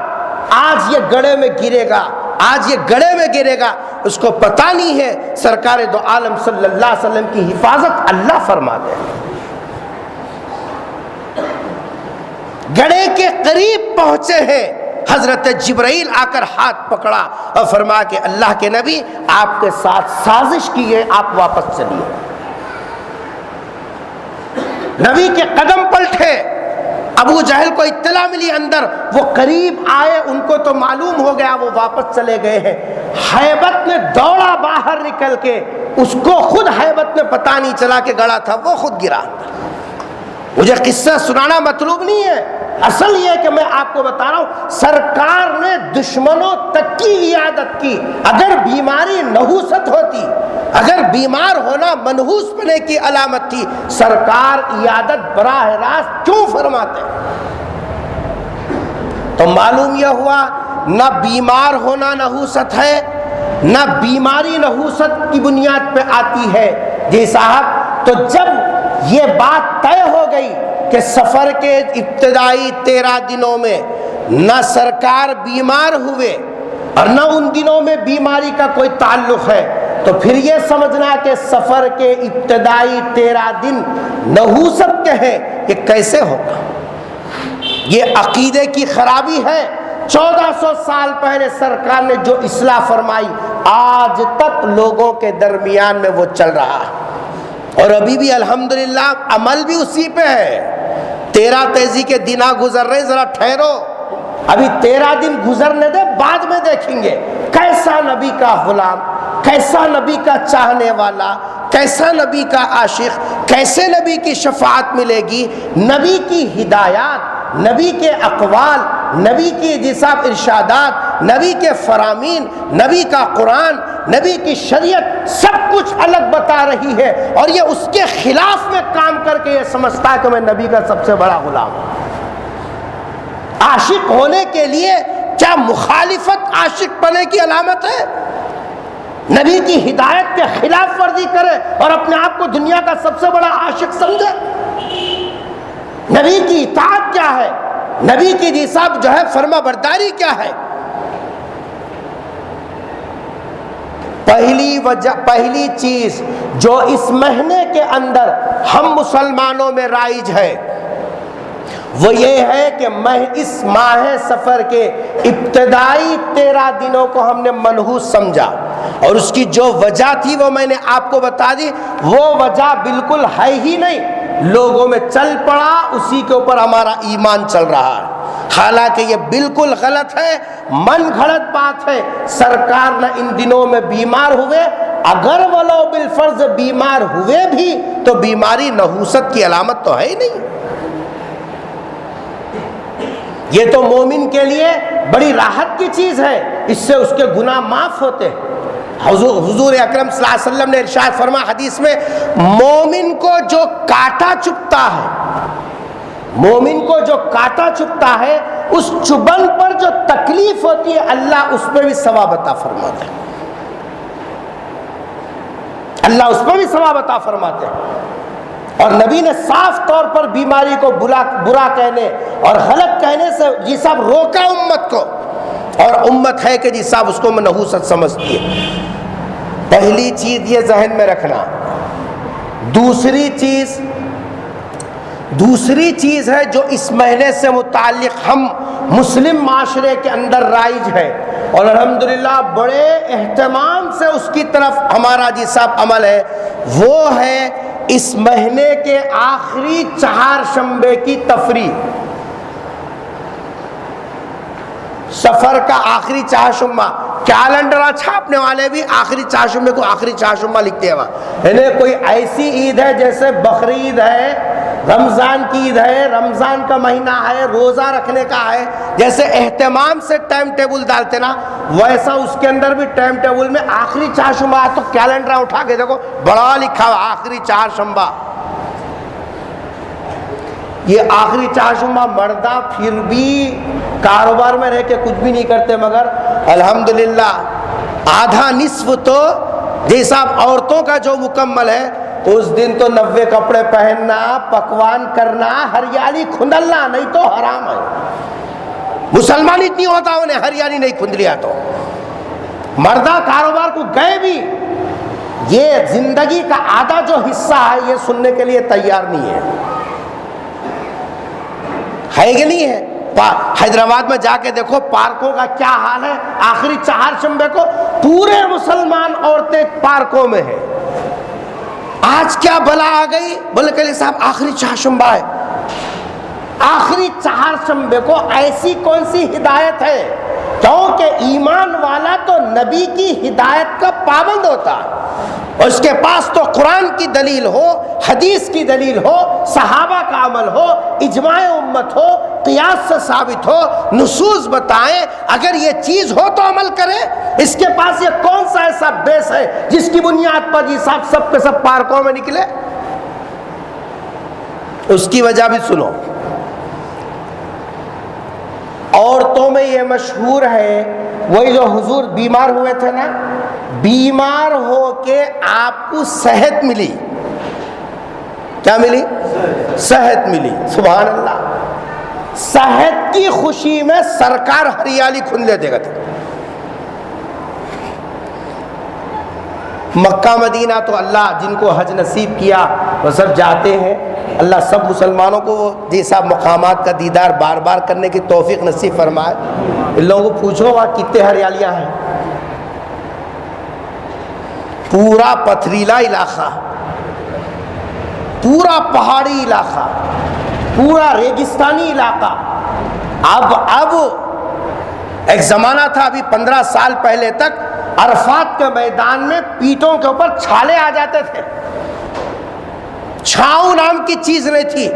آج یہ گڑھے میں گرے گا، آج یہ گڑھے میں گرے گا۔ اس کو پتہ نہیں ہے سرکار دو عالم صلی اللہ علیہ وسلم کی حفاظت اللہ فرما دے۔ گڑھے کے قریب پہنچے ہیں، حضرت جبرائیل آ کر ہاتھ پکڑا اور فرمایا کہ اللہ کے نبی آپ کے ساتھ سازش کی ہے، آپ واپس چلیے۔ نبی کے قدم پلٹے، ابو جہل کو اطلاع ملی اندر، وہ قریب آئے، ان کو تو معلوم ہو گیا وہ واپس چلے گئے ہیں۔ ہیبت میں دوڑا باہر نکل کے، اس کو خود ہیبت میں پتہ نہیں چلا کہ گڑھا تھا، وہ خود گرا۔ مجھے قصہ سنانا مطلوب نہیں ہے، اصل یہ ہے کہ میں آپ کو بتا رہا ہوں سرکار نے دشمنوں تک کی عیادت کی۔ اگر بیماری نحوست ہوتی، اگر بیمار ہونا منحوس پنے کی علامت تھی، سرکار عیادت براہ راست کیوں فرماتے؟ تو معلوم یہ ہوا نہ بیمار ہونا نحوست ہے، نہ بیماری نحوست کی بنیاد پہ آتی ہے۔ جی صاحب، تو جب یہ بات طے ہو گئی کہ سفر کے ابتدائی 13 دنوں میں نہ سرکار بیمار ہوئے اور نہ ان دنوں میں بیماری کا کوئی تعلق ہے، تو پھر یہ سمجھنا کہ سفر کے ابتدائی 13 دن نحوست کے ہیں، یہ کیسے ہوگا؟ یہ عقیدے کی خرابی ہے۔ 1400 سال پہلے سرکار نے جو اصلاح فرمائی، آج تک لوگوں کے درمیان میں وہ چل رہا ہے، اور ابھی بھی الحمدللہ عمل بھی اسی پہ ہے۔ 13 تیزی کے دن گزر رہے، ذرا ٹھہرو، ابھی 13 دن گزرنے دے، بعد میں دیکھیں گے کیسا نبی کا غلام، کیسا نبی کا چاہنے والا، کیسا نبی کا عاشق، کیسے نبی کی شفاعت ملے گی۔ نبی کی ہدایات، نبی کے اقوال، نبی کی جساب ارشادات، نبی کے فرامین، نبی کا قرآن، نبی کی شریعت، سب کچھ الگ بتا رہی ہے، اور یہ اس کے خلاف میں کام کر کے یہ سمجھتا ہے کہ میں نبی کا سب سے بڑا غلام ہوں۔ عاشق ہونے کے لیے کیا مخالفت عاشق بنے کی علامت ہے؟ نبی کی ہدایت کے خلاف ورزی کرے اور اپنے آپ کو دنیا کا سب سے بڑا عاشق سمجھے؟ نبی کی اطاعت کیا ہے؟ نبی کی جی صاحب جو ہے فرما برداری کیا ہے؟ پہلی چیز جو اس مہینے کے اندر ہم مسلمانوں میں رائج ہے وہ یہ ہے کہ میں اس ماہ سفر کے ابتدائی 13 دنوں کو ہم نے منحوس سمجھا، اور اس کی جو وجہ تھی وہ میں نے آپ کو بتا دی، وہ وجہ بالکل ہے ہی نہیں، لوگوں میں چل پڑا، اسی کے اوپر ہمارا ایمان چل رہا ہے۔ حالانکہ یہ بالکل غلط ہے، من گھڑت بات ہے۔ سرکار نہ ان دنوں میں بیمار ہوئے، اگر ولو بالفرض بیمار ہوئے بھی تو بیماری نحوست کی علامت تو ہے ہی نہیں۔ یہ تو مومن کے لیے بڑی راحت کی چیز ہے، اس سے اس کے گناہ معاف ہوتے ہیں۔ حضور اکرم صلی اللہ علیہ وسلم نے ارشاد فرمایا حدیث میں، مومن کو جو کانٹا چبھتا ہے، مومن کو جو کانٹا چبھتا ہے، اس چبھن پر جو تکلیف ہوتی ہے اللہ اس پہ بھی ثواب عطا فرماتا ہے، اللہ اس پہ بھی ثواب عطا فرماتے ہیں۔ اور نبی نے صاف طور پر بیماری کو برا کہنے اور غلط کہنے سے جی صاحب روکا امت کو، اور امت ہے کہ جی صاحب اس کو منحوست سمجھتی ہے۔ پہلی چیز یہ ذہن میں رکھنا۔ دوسری چیز ہے جو اس مہینے سے متعلق ہم مسلم معاشرے کے اندر رائج ہے، اور الحمدللہ بڑے اہتمام سے اس کی طرف ہمارا جی صاحب عمل ہے، وہ ہے اس مہینے کے آخری 4 شنبے کی تفریح۔ سفر کا آخری 4 شنبہ، کیلنڈر چھاپنے والے بھی آخری 4 شنبے کو آخری 4 شنبہ لکھتے ہیں وہاں، یعنی کوئی ایسی عید ہے جیسے بقرعید ہے، رمضان کی عید ہے، رمضان کا مہینہ ہے، روزہ رکھنے کا ہے، جیسے اہتمام سے ٹائم ٹیبل ڈالتے نا، ویسا اس کے اندر بھی ٹائم ٹیبل میں آخری 4 شنبہ، تو کیلنڈر اٹھا کے دیکھو بڑا لکھا ہوا آخری 4 شنبہ۔ یہ آخری 4 شنبہ مردہ پھر بھی کاروبار میں رہ کے کچھ بھی نہیں کرتے، مگر الحمدللہ آدھا نصف تو جیسا عورتوں کا جو مکمل ہے، اس دن تو 90 کپڑے پہننا، پکوان کرنا، ہریالی کھندلنا، نہیں تو حرام ہے۔ مسلمان اتنی ہوتا انہیں ہریالی نہیں کھند لیا تو مردہ کاروبار کو گئے بھی، یہ زندگی کا آدھا جو حصہ ہے یہ سننے کے لیے تیار نہیں ہے کہ نہیں ہے؟ حیدرآباد میں جا کے دیکھو پارکوں کا کیا حال ہے۔ آخری 4 شنبے کو پورے مسلمان عورتیں پارکوں میں ہیں۔ آج کیا بلا آ گئی؟ بولے کہ صاحب آخری 4 شنبہ ہے۔ آخری 4 شنبے کو ایسی کون سی ہدایت ہے؟ کیونکہ ایمان والا تو نبی کی ہدایت کا پابند ہوتا ہے، اور اس کے پاس تو قرآن کی دلیل ہو، حدیث کی دلیل ہو، صحابہ کا عمل ہو، اجماع امت ہو، قیاس سے ثابت ہو، نصوص بتائیں، اگر یہ چیز ہو تو عمل کرے۔ اس کے پاس یہ کون سا ایسا بیس ہے جس کی بنیاد پر جی صاحب سب کے سب پارکوں میں نکلے؟ اس کی وجہ بھی سنو۔ عورتوں میں یہ مشہور ہے، وہی جو حضور بیمار ہوئے تھے نا، بیمار ہو کے آپ کو صحت ملی، کیا ملی؟ صحت ملی۔ سبحان اللہ، صحت کی خوشی میں سرکار ہریالی کھن لیتے گا۔ مکہ مدینہ تو اللہ جن کو حج نصیب کیا وہ سب جاتے ہیں، اللہ سب مسلمانوں کو جیسا مقامات کا دیدار بار بار کرنے کی توفیق نصیب فرمائے۔ ان لوگوں کو پوچھو وہاں کتنے ہریالیاں ہیں، پورا پتھریلا علاقہ، پورا پہاڑی علاقہ، پورا ریگستانی علاقہ۔ اب ایک زمانہ تھا، ابھی 15 سال پہلے تک عرفات کے میدان میں پیٹوں کے اوپر چھالے آ جاتے تھے، چھاؤں نام کی چیز نہیں تھی۔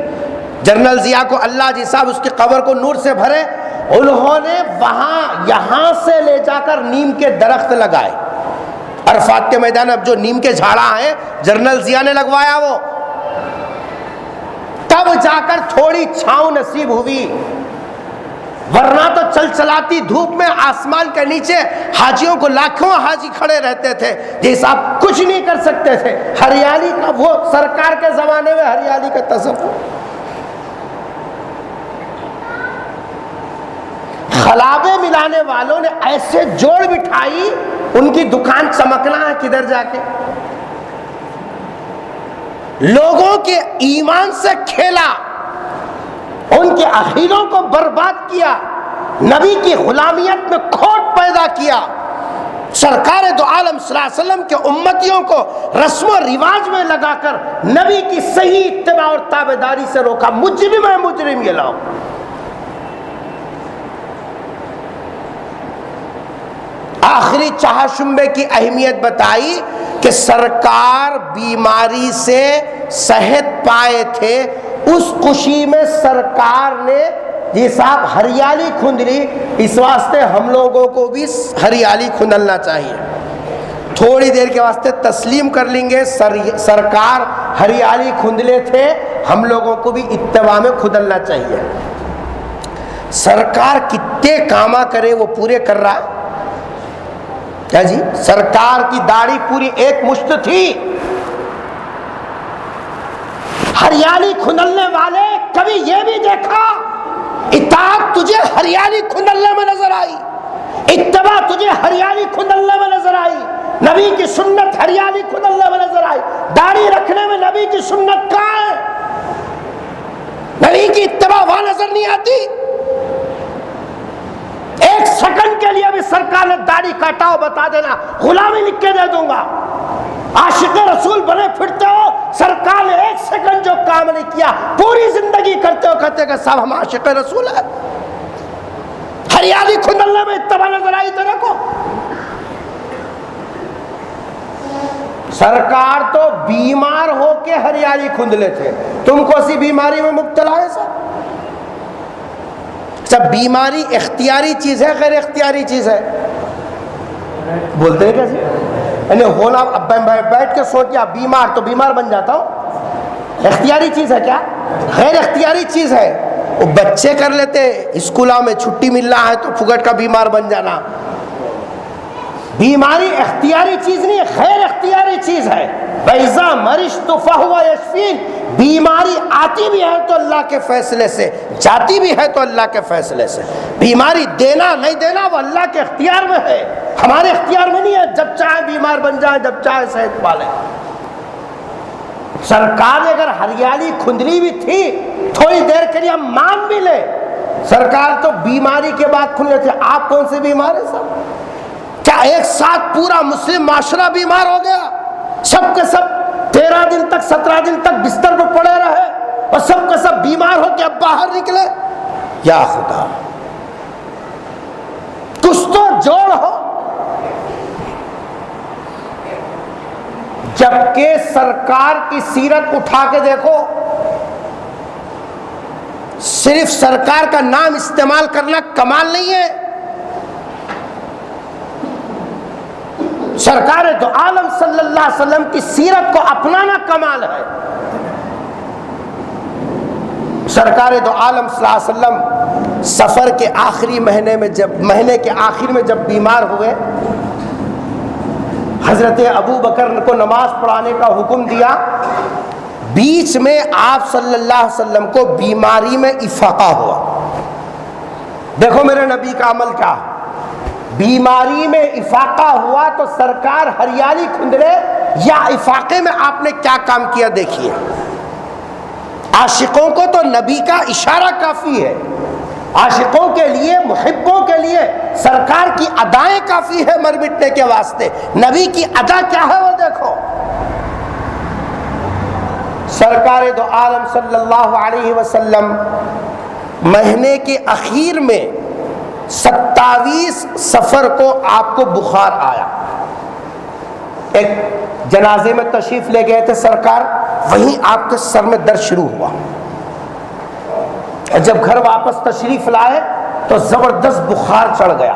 جنرل ضیاء کو اللہ جی صاحب اس کی قبر کو نور سے بھرے، انہوں نے وہاں یہاں سے لے جا کر نیم کے درخت لگائے عرفات کے میدان میں۔ اب جو نیم کے جھاڑا ہیں جنرل ضیاء نے لگوایا، وہ تب جا کر تھوڑی چھاؤں نصیب ہوئی، ورنہ تو چل چلاتی دھوپ میں آسمان کے نیچے حاجیوں کو لاکھوں حاجی کھڑے رہتے تھے، جیسا آپ کچھ نہیں کر سکتے تھے۔ ہریالی کا وہ سرکار کے زمانے میں ہریالی کا تصور، خلابے ملانے والوں نے ایسے جوڑ بٹھائی، ان کی دکان چمکنا ہے کدھر جا کے، لوگوں کے ایمان سے کھیلا۔ ان کے عقیدوں کو برباد کیا، نبی کی غلامیت میں کھوٹ پیدا کیا، سرکار دو عالم صلی اللہ علیہ وسلم کے امتیوں کو رسم و رواج میں لگا کر نبی کی صحیح اتباع اور تابعداری سے روکا۔ مجرم ہے مجرم یہ لوگ۔ آخری چہارشنبے کی اہمیت بتائی کہ سرکار بیماری سے صحت پائے تھے، اس خوشی میں سرکار نے جی صاحب ہریالی کھندلی، اس واسطے ہم لوگوں کو بھی ہریالی کھندلنا چاہیے۔ تھوڑی دیر کے واسطے تسلیم کر لیں گے سرکار ہریالی کھندلے تھے، ہم لوگوں کو بھی اتباع میں کھدلنا چاہیے۔ سرکار کتنے کاما کرے وہ پورے کر رہا ہے کیا جی؟ سرکار کی داڑھی پوری ایک مشت تھی۔ ہریالی کھندلنے والے کبھی یہ بھی دیکھا اطاعت تجھے ہریالی کھندلنے میں نظر آئی، اتباع تجھے ہریالی کھندلنے میں نظر آئی، نبی کی سنت ہریالی کھندلنے میں نظر آئی؟ داڑھی رکھنے میں نبی کی سنت کہاں ہے؟ نبی کی اتباع وہاں نظر نہیں آتی؟ ایک سیکنڈ کے لیے بھی سرکار نے داڑھی کاٹا ہو بتا دینا، غلامی لکھ کے دے دوں گا۔ عاشق رسول بنے پھرتے ہو، سرکار نے ایک سیکنڈ جو کام نہیں کیا پوری زندگی کرتے ہو کہتے کہ صاحب ہم عاشق رسول ہیں۔ ہریالی کھندلنے میں اتباع نظر آئی تیرے کو؟ سرکار تو بیمار ہو کے ہریالی کھندلے تھے، تم کو سی بیماری میں مبتلا ہے صاحب؟ سب بیماری اختیاری چیز ہے غیر اختیاری چیز ہے؟ بولتے ہیں کیسے؟ یعنی ہونا، اب بیٹھ کے سوچیا بیمار تو بیمار بن جاتا ہوں، اختیاری چیز ہے کیا؟ غیر اختیاری چیز ہے۔ وہ بچے کر لیتے، اسکولوں میں چھٹی مل رہا ہے تو پھگٹ کا بیمار بن جانا۔ بیماری اختیاری چیز نہیں، غیر اختیاری چیز ہے۔ وَإِذَا مَرِضْتُ فَهُوَ يَشْفِينِ، بیماری آتی بھی ہے تو اللہ کے فیصلے سے، جاتی بھی ہے تو اللہ کے فیصلے سے۔ بیماری دینا نہیں دینا وہ اللہ کے اختیار میں ہے، ہمارے اختیار میں نہیں ہے۔ جب چاہے بیمار بن جائے، جب چاہے صحت پالے۔ سرکار نے اگر ہریالی کھندلی بھی تھی تھوڑی دیر کے لیے ہم مان بھی لے، سرکار تو بیماری کے بعد کھندلے تھے۔ آپ کون سے بیمار ہیں صاحب؟ کیا ایک ساتھ پورا مسلم معاشرہ بیمار ہو گیا؟ سب کے سب 13 دن تک 17 دن تک بستر پر پڑے رہے اور سب کے سب بیمار ہو کے اب باہر نکلے؟ یا خدا، کچھ تو جوڑ ہو۔ جبکہ سرکار کی سیرت اٹھا کے دیکھو، صرف سرکار کا نام استعمال کرنا کمال نہیں ہے، سرکار دو عالم صلی اللہ علیہ وسلم کی سیرت کو اپنانا کمال ہے۔ سرکار دو عالم صلی اللہ علیہ وسلم سفر کے آخری مہینے کے آخر میں جب بیمار ہوئے، حضرت ابو بکر کو نماز پڑھانے کا حکم دیا۔ بیچ میں آپ صلی اللہ علیہ وسلم کو بیماری میں افاقہ ہوا۔ دیکھو میرے نبی کا عمل کیا، بیماری میں افاقہ ہوا تو سرکار ہریالی کھندلے، یا افاقے میں آپ نے کیا کام کیا دیکھیے۔ عاشقوں کو تو نبی کا اشارہ کافی ہے، عاشقوں کے لیے، محبوں کے لیے سرکار کی ادائیں کافی ہے مر مٹنے کے واسطے۔ نبی کی ادا کیا ہے وہ دیکھو۔ سرکار دو عالم صلی اللہ علیہ وسلم مہینے کے اخیر میں 27 صفر کو آپ کو بخار آیا۔ ایک جنازے میں تشریف لے گئے تھے سرکار، وہیں آپ کے سر میں درد شروع ہوا۔ جب گھر واپس تشریف لائے تو زبردست بخار چڑھ گیا،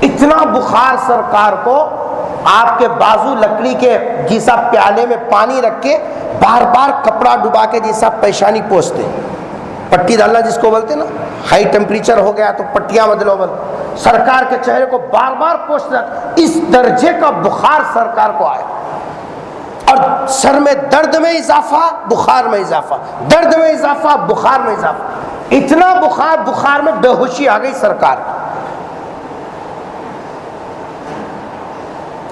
اتنا بخار سرکار کو آپ کے بازو لکڑی کے جیسا پیالے میں پانی رکھ کے بار بار کپڑا ڈبا کے جیسا پیشانی پوچھتے، پٹی ڈالنا جس کو بولتے نا، ہائی ٹیمپریچر ہو گیا تو پٹیاں بدلو سرکار کے چہرے کو بار بار پوچھنا، اس درجے کا بخار سرکار کو آیا۔ اور سر میں درد میں اضافہ، بخار میں اضافہ، درد میں اضافہ، بخار میں اضافہ، اتنا بخار میں بے ہوشی آ گئی سرکار کی۔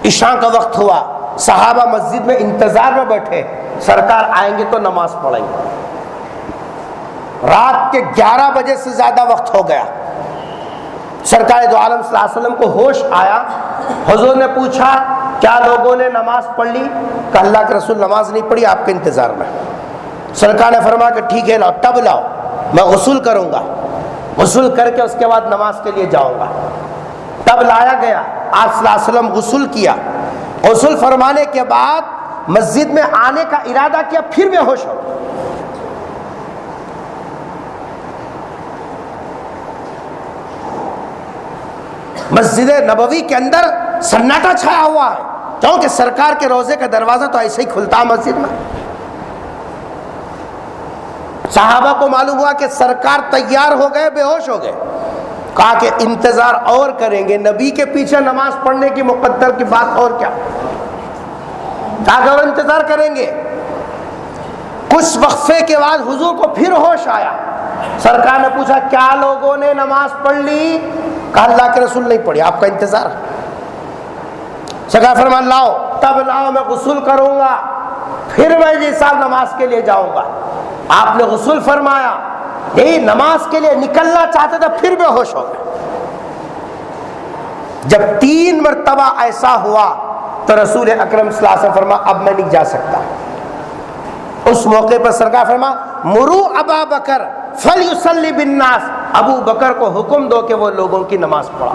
عشاء کا وقت ہوا، صحابہ مسجد میں انتظار میں بیٹھے، سرکار آئیں گے تو نماز پڑھیں گے۔ رات کے 11 بجے سے زیادہ وقت ہو گیا. سرکار دو عالم صلی اللہ علیہ وسلم کو ہوش آیا. حضور نے پوچھا کیا لوگوں نے نماز پڑھ لی؟ کہ اللہ کے رسول نماز نہیں پڑھی، آپ کے انتظار میں. سرکار نے فرمایا کہ ٹھیک ہے لاؤ، تب لاؤ، میں غسل کروں گا، غسل کر کے اس کے بعد نماز کے لیے جاؤں گا. تب لایا گیا. آپ صلی اللہ علیہ وسلم غسل کیا. غسل فرمانے کے بعد مسجد میں آنے کا ارادہ کیا، پھر بے ہوش ہو. مسجد نبوی کے اندر سناٹا چھایا ہوا ہے، کیونکہ سرکار کے روضے کا دروازہ تو ایسے ہی کھلتا ہے مسجد میں. صحابہ کو معلوم ہوا کہ سرکار تیار ہو گئے، بے ہوش ہو گئے. کہا کہ انتظار اور کریں گے، نبی کے پیچھے نماز پڑھنے کی مقدر کی بات اور کیا. کہا کہ اور انتظار کریں گے. کچھ وقفے کے بعد حضور کو پھر ہوش آیا. سرکار نے پوچھا کیا لوگوں نے نماز پڑھ لی؟ کہا اللہ کے رسول نہیں پڑھی، آپ کا انتظار. سرکار فرمان لاؤ، تب لاؤ، میں غسل کروں گا، پھر میں جی صاحب نماز کے لیے جاؤں گا. آپ نے غسل فرمایا، یہی نماز کے لیے نکلنا چاہتے تھے، پھر بے ہوش ہو گئے. جب 3 مرتبہ ایسا ہوا تو رسول اکرم صلی اللہ علیہ وسلم فرما اب میں نہیں جا سکتا. اس موقع پر سرکار فرما مرو ابا بکر فلیصلی بالناس، ابو بکر کو حکم دو کہ وہ لوگوں کی نماز پڑھا.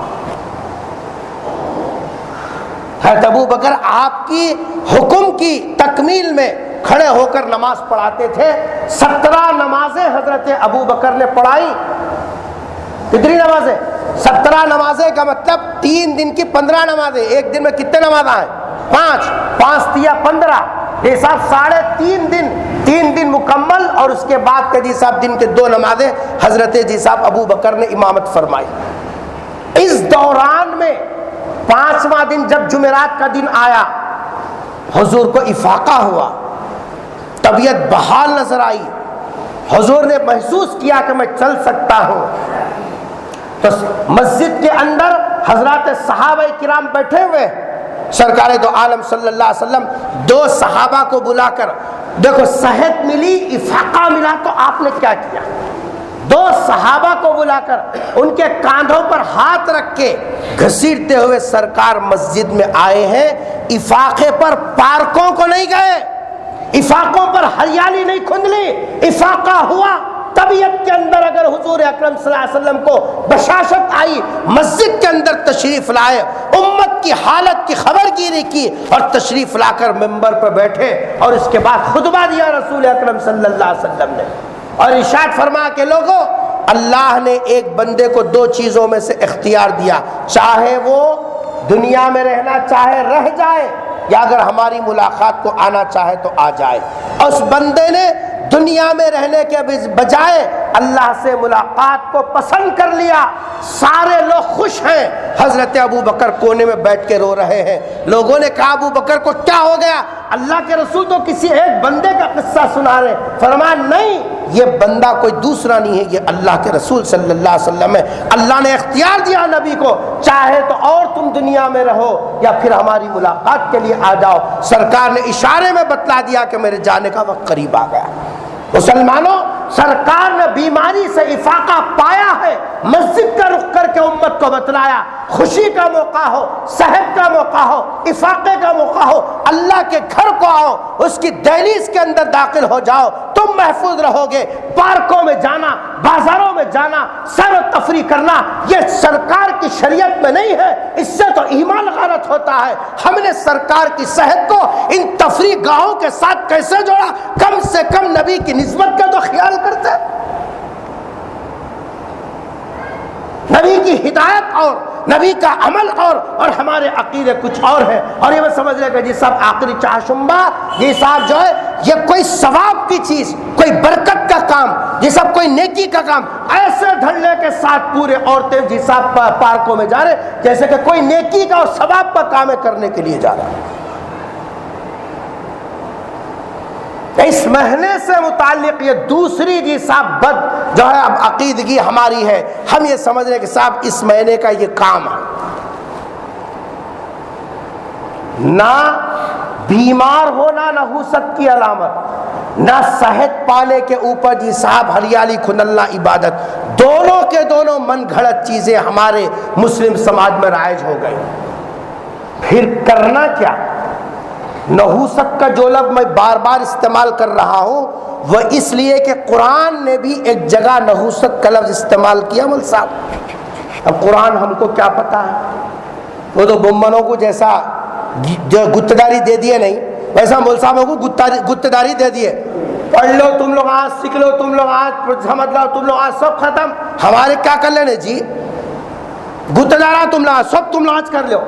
حضرت ابو بکر آپ کی حکم کی تکمیل میں کھڑے ہو کر نماز پڑھاتے تھے. 17 نمازیں حضرت ابو بکر نے پڑھائی. کتنی نمازیں؟ 17 نمازیں کا مطلب 3 دن کی 15 نمازیں. ایک دن میں کتنے نمازیں ہیں؟ 5 5 دیا 15، یہ صاحب 3.5 دن، 3 دن مکمل. اور اس کے بعد کے جی صاحب دن کے 2 نمازیں حضرت جی صاحب ابو بکر نے امامت فرمائی. اس دوران میں 5واں دن جب جمعرات کا دن آیا، حضور کو افاقہ ہوا، طبیعت بحال نظر آئی. حضور نے محسوس کیا کہ میں چل سکتا ہوں. تو مسجد کے اندر حضرات صحابہ کرام بیٹھے ہوئے. سرکار دو عالم صلی اللہ علیہ وسلم 2 صحابہ کو بلا کر، دیکھو صحت ملی، افاقہ ملا، تو آپ نے کیا کیا؟ 2 صحابہ کو بلا کر ان کے کاندھوں پر ہاتھ رکھ کے گھسیٹتے ہوئے سرکار مسجد میں آئے ہیں. افاقے پر پارکوں کو نہیں گئے، افاقوں پر ہریالی نہیں کھندلی. افاقہ ہوا، طبیعت کے اندر اگر حضور اکرم صلی اللہ علیہ وسلم کو بشاشت آئی، مسجد کے اندر تشریف لائے، امت کی حالت کی خبر گیری کی اور تشریف لا کر ممبر پر بیٹھے اور اس کے بعد خطبہ دیا رسول اکرم صلی اللہ علیہ وسلم نے. اور ارشاد فرمایا کہ لوگوں، اللہ نے ایک بندے کو 2 چیزوں میں سے اختیار دیا، چاہے وہ دنیا میں رہنا چاہے رہ جائے، یا اگر ہماری ملاقات کو آنا چاہے تو آ جائے. اور اس بندے نے دنیا میں رہنے کے بجائے اللہ سے ملاقات کو پسند کر لیا. سارے لوگ خوش ہیں. حضرت ابو بکر کونے میں بیٹھ کے رو رہے ہیں. لوگوں نے کہا ابو بکر کو کیا ہو گیا؟ اللہ کے رسول تو کسی ایک بندے کا قصہ سنا رہے. فرمایا نہیں، یہ بندہ کوئی دوسرا نہیں ہے، یہ اللہ کے رسول صلی اللہ علیہ وسلم ہے. اللہ نے اختیار دیا نبی کو، چاہے تو اور تم دنیا میں رہو یا پھر ہماری ملاقات کے لیے آ جاؤ. سرکار نے اشارے میں بتلا دیا کہ میرے جانے کا وقت قریب آ گیا. مسلمانوں، سرکار نے بیماری سے افاقہ پایا ہے، مسجد کا رخ کر کے امت کو بتلایا. خوشی کا موقع ہو، صحت کا موقع ہو، افاقے کا موقع ہو، اللہ کے گھر کو آؤ، اس کی دہلیز کے اندر داخل ہو جاؤ، تم محفوظ رہو گے. پارکوں میں جانا، بازاروں میں جانا، سیر و تفریح کرنا، یہ سرکار کی شریعت میں نہیں ہے. اس سے تو ایمان غارت ہوتا ہے. ہم نے سرکار کی صحت کو ان تفریح گاہوں کے ساتھ کیسے جوڑا؟ کم سے کم نبی کی نسبت کا تو خیال کرتے. نبی کی ہدایت اور نبی کا عمل اور ہمارے عقیدے کچھ اور ہیں. اور یہ میں سمجھ رہے کہ جی صاحب آخری چاشمبا، یہ صاحب جو ہے یہ کوئی ثواب کی چیز، کوئی برکت کا کام، یہ سب کوئی نیکی کا کام، ایسے دھڑلے کے ساتھ پورے عورتیں جی صاحب پارکوں میں جا رہے جیسے کہ کوئی نیکی کا اور ثواب کا کام کرنے کے لیے جا رہا ہے. اس مہینے سے متعلق یہ دوسری جی صاحب بد جو ہے اب عقیدگی ہماری ہے. ہم یہ سمجھ رہے کہ صاحب اس مہینے کا یہ کام ہے. نہ بیمار ہونا نحوست کی علامت، نہ صحت پانے کے اوپر جی صاحب ہریالی کھنلنا عبادت، دونوں کے دونوں من گھڑت چیزیں ہمارے مسلم سماج میں رائج ہو گئی۔ پھر کرنا کیا؟ نحوست کا جو لفظ میں بار بار استعمال کر رہا ہوں وہ اس لیے کہ قرآن نے بھی ایک جگہ نحوست کا لفظ استعمال کیا مول صاحب۔ اب قرآن ہم کو کیا پتا ہے، وہ تو بمبنوں کو جیسا جو گتداری دے دیے نہیں ویسا مول صاحبوں کو گتداری دے دیے، پڑھ لو تم لوگ آج، سیکھ لو تم لوگ آج، سمجھ لو تم لوگ آج، سب ختم۔ ہمارے کیا کر لینے جی، گتدارا تم لوگ سب تم لوگ آج کر لو،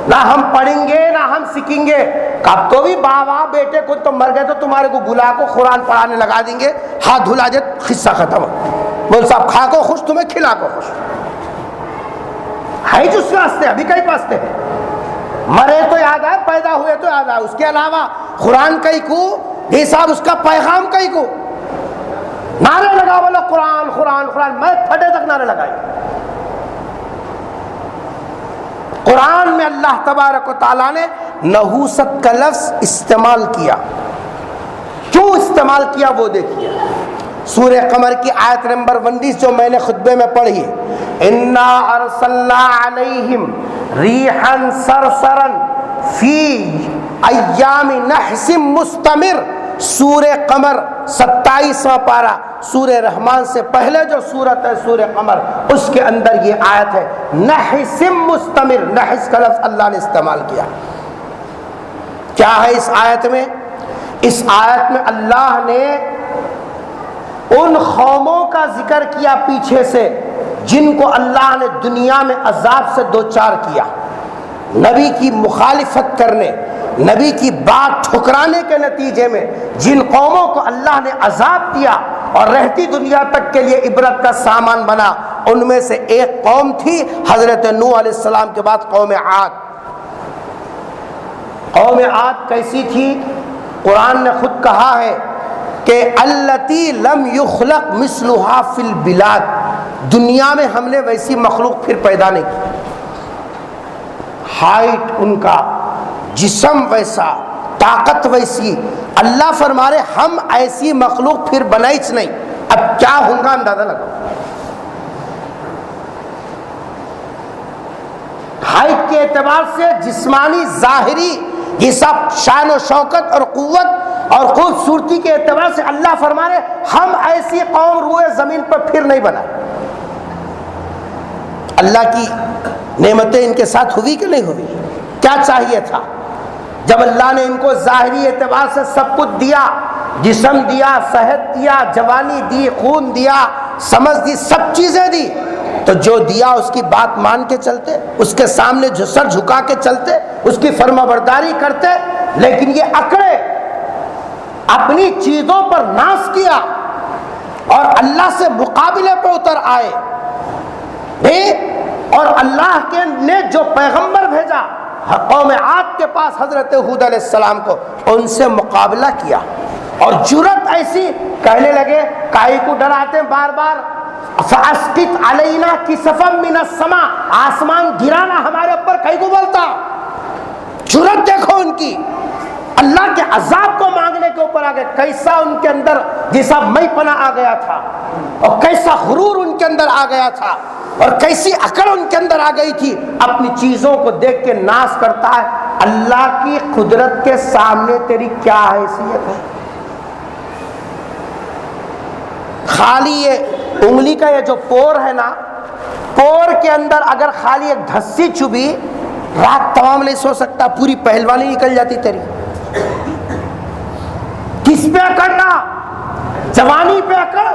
نہ ہم پڑھیں گے نہ ہم سیکھیں گے۔ کب تو بھی بابا بیٹے کو تم مر گئے تو تمہارے کو گلا کو قرآن پڑھانے لگا دیں گے، ہاتھ دھلا جائے قصہ ختم۔ مول صاحب کھا کو خوش، تمہیں کھلا کو خوش ہے جس واسطے ابھی کئی واسطے ہے، مرے تو یاد آئے، پیدا ہوئے تو یاد آئے، اس کے علاوہ قرآن کئی کو یہ صاحب اس کا پیغام کئی کو نعرے لگا بولو قرآن قرآن قرآن، میں پھٹے تک نعرے لگائی۔ قرآن میں اللہ تبارک و تعالیٰ نے نحوست کا لفظ استعمال کیا، کیوں استعمال کیا وہ دیکھیے۔ سورہ قمر کی آیت نمبر 29 جو میں نے خطبے میں پڑھی، انا ارسلنا علیہم ریحا صرصرا فی ایام نحس مستمر، سورہ قمر 27واں پارہ، سورہ رحمان سے پہلے جو سورت ہے سورہ قمر، اس کے اندر یہ آیت ہے نحس مستمر، نحس کا لفظ اللہ نے استعمال کیا۔ کیا ہے اس آیت میں؟ اس آیت میں اللہ نے ان قوموں کا ذکر کیا پیچھے سے جن کو اللہ نے دنیا میں عذاب سے دوچار کیا، نبی کی مخالفت کرنے، نبی کی بات ٹھکرانے کے نتیجے میں جن قوموں کو اللہ نے عذاب دیا اور رہتی دنیا تک کے لیے عبرت کا سامان بنا، ان میں سے ایک قوم تھی حضرت نوح علیہ السلام کے بعد قوم عاد۔ قوم عاد کیسی تھی؟ قرآن نے خود کہا ہے کہ التی لم یخلق مثلھا فی البلاد، دنیا میں ہم نے ویسی مخلوق پھر پیدا نہیں کی، ہائٹ ان کا، جسم ویسا، طاقت ویسی، اللہ فرما رہے ہم ایسی مخلوق پھر بنائیچ نہیں۔ اب کیا ہوں گا اندازہ لگاؤ، ہائٹ کے اعتبار سے، جسمانی ظاہری یہ سب شان و شوکت اور قوت اور خوبصورتی کے اعتبار سے اللہ فرما رہے ہم ایسی قوم روئے زمین پر پھر نہیں بنا۔ اللہ کی نعمتیں ان کے ساتھ ہوئی کہ نہیں ہوئی؟ کیا چاہیے تھا جب اللہ نے ان کو ظاہری اعتبار سے سب کچھ دیا، جسم دیا، صحت دیا، جوانی دی، خون دیا، سمجھ دی، سب چیزیں دی، تو جو دیا اس کی بات مان کے چلتے، اس کے سامنے سر جھکا کے چلتے، اس کی فرما برداری کرتے، لیکن یہ اکڑے اپنی چیزوں پر ناز کیا اور اللہ سے مقابلے پہ اتر آئے، اور اللہ نے جو پیغمبر بھیجا قوم عاد کے پاس حضرت ہود علیہ السلام کو، ان سے مقابلہ کیا اور جرأت ایسی کہنے لگے، کائی کو ڈراتے بار بار، فاسقط علینا کسفا من السماء، آسمان گرانا ہمارے اوپر، کائی کو بولتا؟ جرأت دیکھو ان کی، اللہ کے عذاب کو مانگنے کے اوپر آ گئے۔ کیسا ان کے اندر جیسا میں پنا آ گیا تھا، اور کیسا غرور ان کے اندر آ گیا تھا، اور کیسی عقل ان کے اندر آ گئی تھی، اپنی چیزوں کو دیکھ کے ناز کرتا ہے۔ اللہ کی قدرت کے سامنے تیری کیا حیثیت ہے؟ خالی یہ انگلی کا یہ جو پور ہے نا، پور کے اندر اگر خالی ایک دھسی چبھی، رات تمام نہیں سو سکتا، پوری پہلوانی نکل جاتی تیری۔ کس پہ اکڑنا؟ جوانی پہ اکڑ،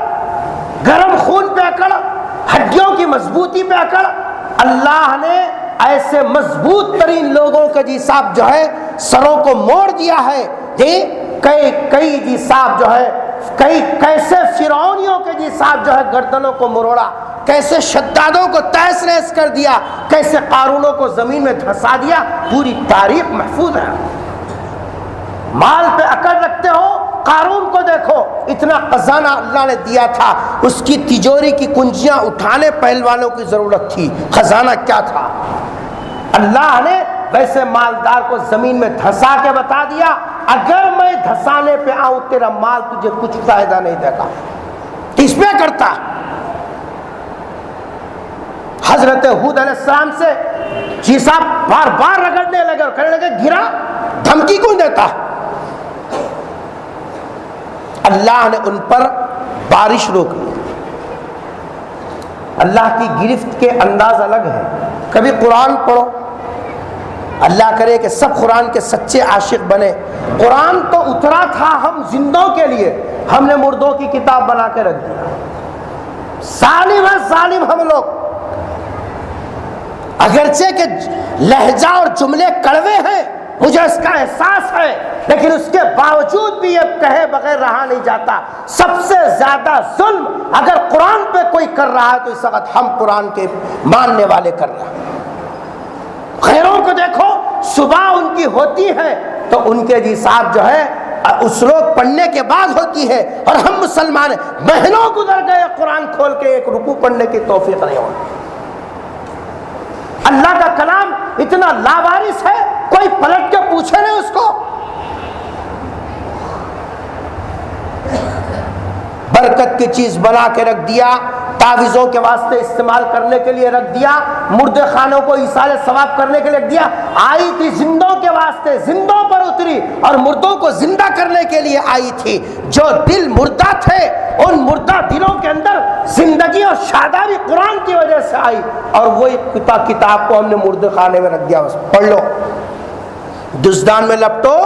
گرم خون پہ اکڑ، ہڈیوں کی مضبوطی پہ اکڑ۔ اللہ نے ایسے مضبوط ترین لوگوں کا جی صاحب جو ہے سروں کو موڑ دیا ہے، کئی جی صاحب جو ہے کیسے فرعونیوں کے جی صاحب جو ہے گردنوں کو مروڑا، کیسے شدادوں کو تہس نہس کر دیا، کیسے قارونوں کو زمین میں دھسا دیا، پوری تاریخ محفوظ ہے۔ مال پہ اکڑ رکھتے ہو، قارون کو دیکھو، اتنا خزانہ اللہ نے دیا تھا، اس کی تجوری کی کنجیاں اٹھانے پہلوانوں کی ضرورت تھی، خزانہ کیا تھا؟ اللہ نے ویسے مالدار کو زمین میں دھسا کے بتا دیا، اگر میں دھسانے پہ آؤں تیرا مال تجھے کچھ فائدہ نہیں دے گا. اس پہ کرتا. حضرت ہود علیہ السلام سے جی صاحب بار بار رگڑنے لگے اور کہنے لگے گرا دھمکی کیوں دیتا. اللہ نے ان پر بارش روک لی. اللہ کی گرفت کے انداز الگ ہے. کبھی قرآن پڑھو, اللہ کرے کہ سب قرآن کے سچے عاشق بنے. قرآن تو اترا تھا ہم زندوں کے لیے, ہم نے مردوں کی کتاب بنا کے رکھ دیا. ظالم ہے ظالم ہم لوگ. اگرچہ کہ لہجہ اور جملے کڑوے ہیں, مجھے اس کا احساس ہے, لیکن اس کے باوجود بھی یہ کہے بغیر رہا نہیں جاتا. سب سے زیادہ ظلم اگر قرآن پہ کوئی کر رہا ہے تو اس وقت ہم قرآن کے ماننے والے کر رہے ہیں. غیروں کو دیکھو, صبح ان کی ہوتی ہے تو ان کے جی صاحب جو ہے اس لوگ پڑھنے کے بعد ہوتی ہے, اور ہم مسلمان مہینوں گزر گئے قرآن کھول کے ایک رکوع پڑھنے کی توفیق نہیں ہوئی. اللہ کا کلام اتنا لاوارث ہے, کوئی پلٹ کے پوچھے نہیں اس کو. برکت کی چیز بنا کے رکھ دیا, تعویذوں کے واسطے استعمال کرنے کے لیے رکھ دیا, مردے خانوں کو ایصال ثواب کرنے کے لیے رکھ دیا. آئی تھی زندوں کے واسطے, زندوں پر اتری اور مردوں کو زندہ کرنے کے لیے آئی تھی. جو دل مردہ تھے ان مردہ دلوں کے اندر زندگی اور شادابی قرآن کی وجہ سے آئی, اور وہی کتاب کو ہم نے مردے خانے میں رکھ دیا. بس پڑھ لو, دزدان میں لپٹو,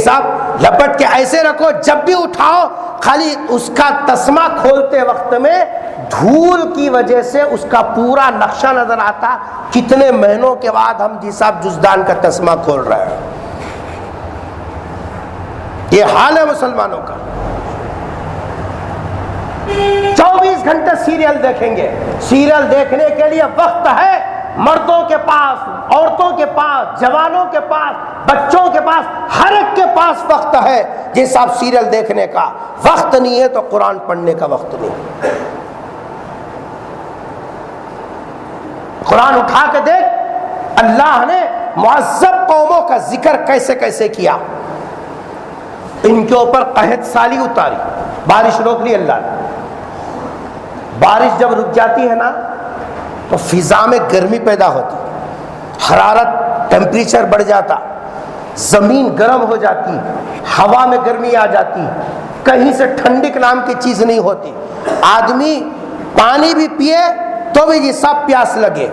صاحب لپٹ کے ایسے رکھو, جب بھی اٹھاؤ خالی اس کا تسمہ کھولتے وقت میں دھول کی وجہ سے اس کا پورا نقشہ نظر آتا. کتنے مہینوں کے بعد ہم جی صاحب جزدان کا تسمہ کھول رہے ہیں. یہ حال ہے مسلمانوں کا. 24 گھنٹے سیریل دیکھیں گے. سیریل دیکھنے کے لیے وقت ہے مردوں کے پاس, عورتوں کے پاس, جوانوں کے پاس, بچوں کے پاس, ہر ایک کے پاس وقت ہے. جس صاحب سیریل دیکھنے کا وقت نہیں ہے تو قرآن پڑھنے کا وقت نہیں. قرآن اٹھا کے دیکھ, اللہ نے معذب قوموں کا ذکر کیسے کیسے کیا. ان کے اوپر قحط سالی اتاری, بارش روک لی اللہ نے. بارش جب رک جاتی ہے نا تو فضا میں گرمی پیدا ہوتی, حرارت ٹیمپریچر بڑھ جاتا, زمین گرم ہو جاتی, ہوا میں گرمی آ جاتی, کہیں سے ٹھنڈک نام کی چیز نہیں ہوتی. آدمی پانی بھی پیے تو بھی یہ سب پیاس لگے,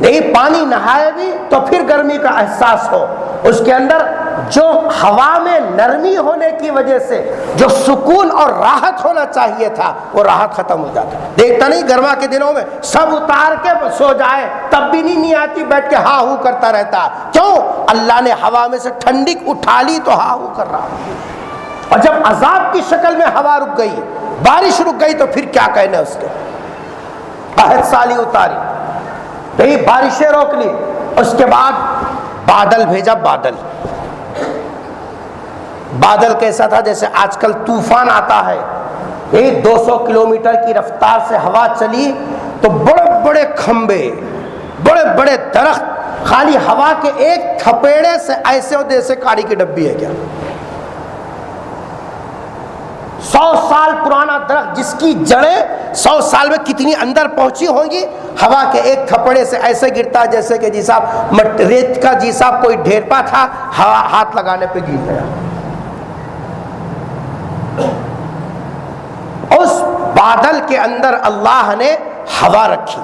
نہیں پانی نہائے بھی تو پھر گرمی کا احساس ہو. اس کے اندر جو ہوا میں نرمی ہونے کی وجہ سے جو سکون اور راحت ہونا چاہیے تھا وہ راحت ختم ہو جاتا. دیکھتا نہیں گرما کے دنوں میں سب اتار کے سو جائے تب بھی نہیں آتی, بیٹھ کے ہاں ہوں کرتا رہتا. کیوں؟ اللہ نے ہوا میں سے ٹھنڈک اٹھا لی تو ہاں ہوں کر رہا. اور جب عذاب کی شکل میں ہوا رک گئی, بارش رک گئی تو پھر کیا کہنا اس کے. قحط سالی اتاری, نہیں بارشیں روک لی. اس کے بعد بادل بھیجا. بادل کیسا تھا؟ جیسے آج کل طوفان آتا ہے, 200 کلومیٹر کی رفتار سے ہوا چلی تو بڑے بڑے کھمبے, بڑے بڑے درخت خالی ہوا کے ایک تھپیڑے سے ایسے اور جیسے کاڑی کی ڈبی ہے. کیا 100 سال پرانا درخت جس کی جڑیں 100 سال میں کتنی اندر پہنچی ہوں گی, ہوا کے ایک تھپڑے سے ایسے گرتا جیسے کہ جی صاحب ریت کا جی صاحب کوئی ڈھیرپا تھا, ہوا ہاتھ لگانے پہ گر گیا. اس بادل کے اندر اللہ نے ہوا رکھی.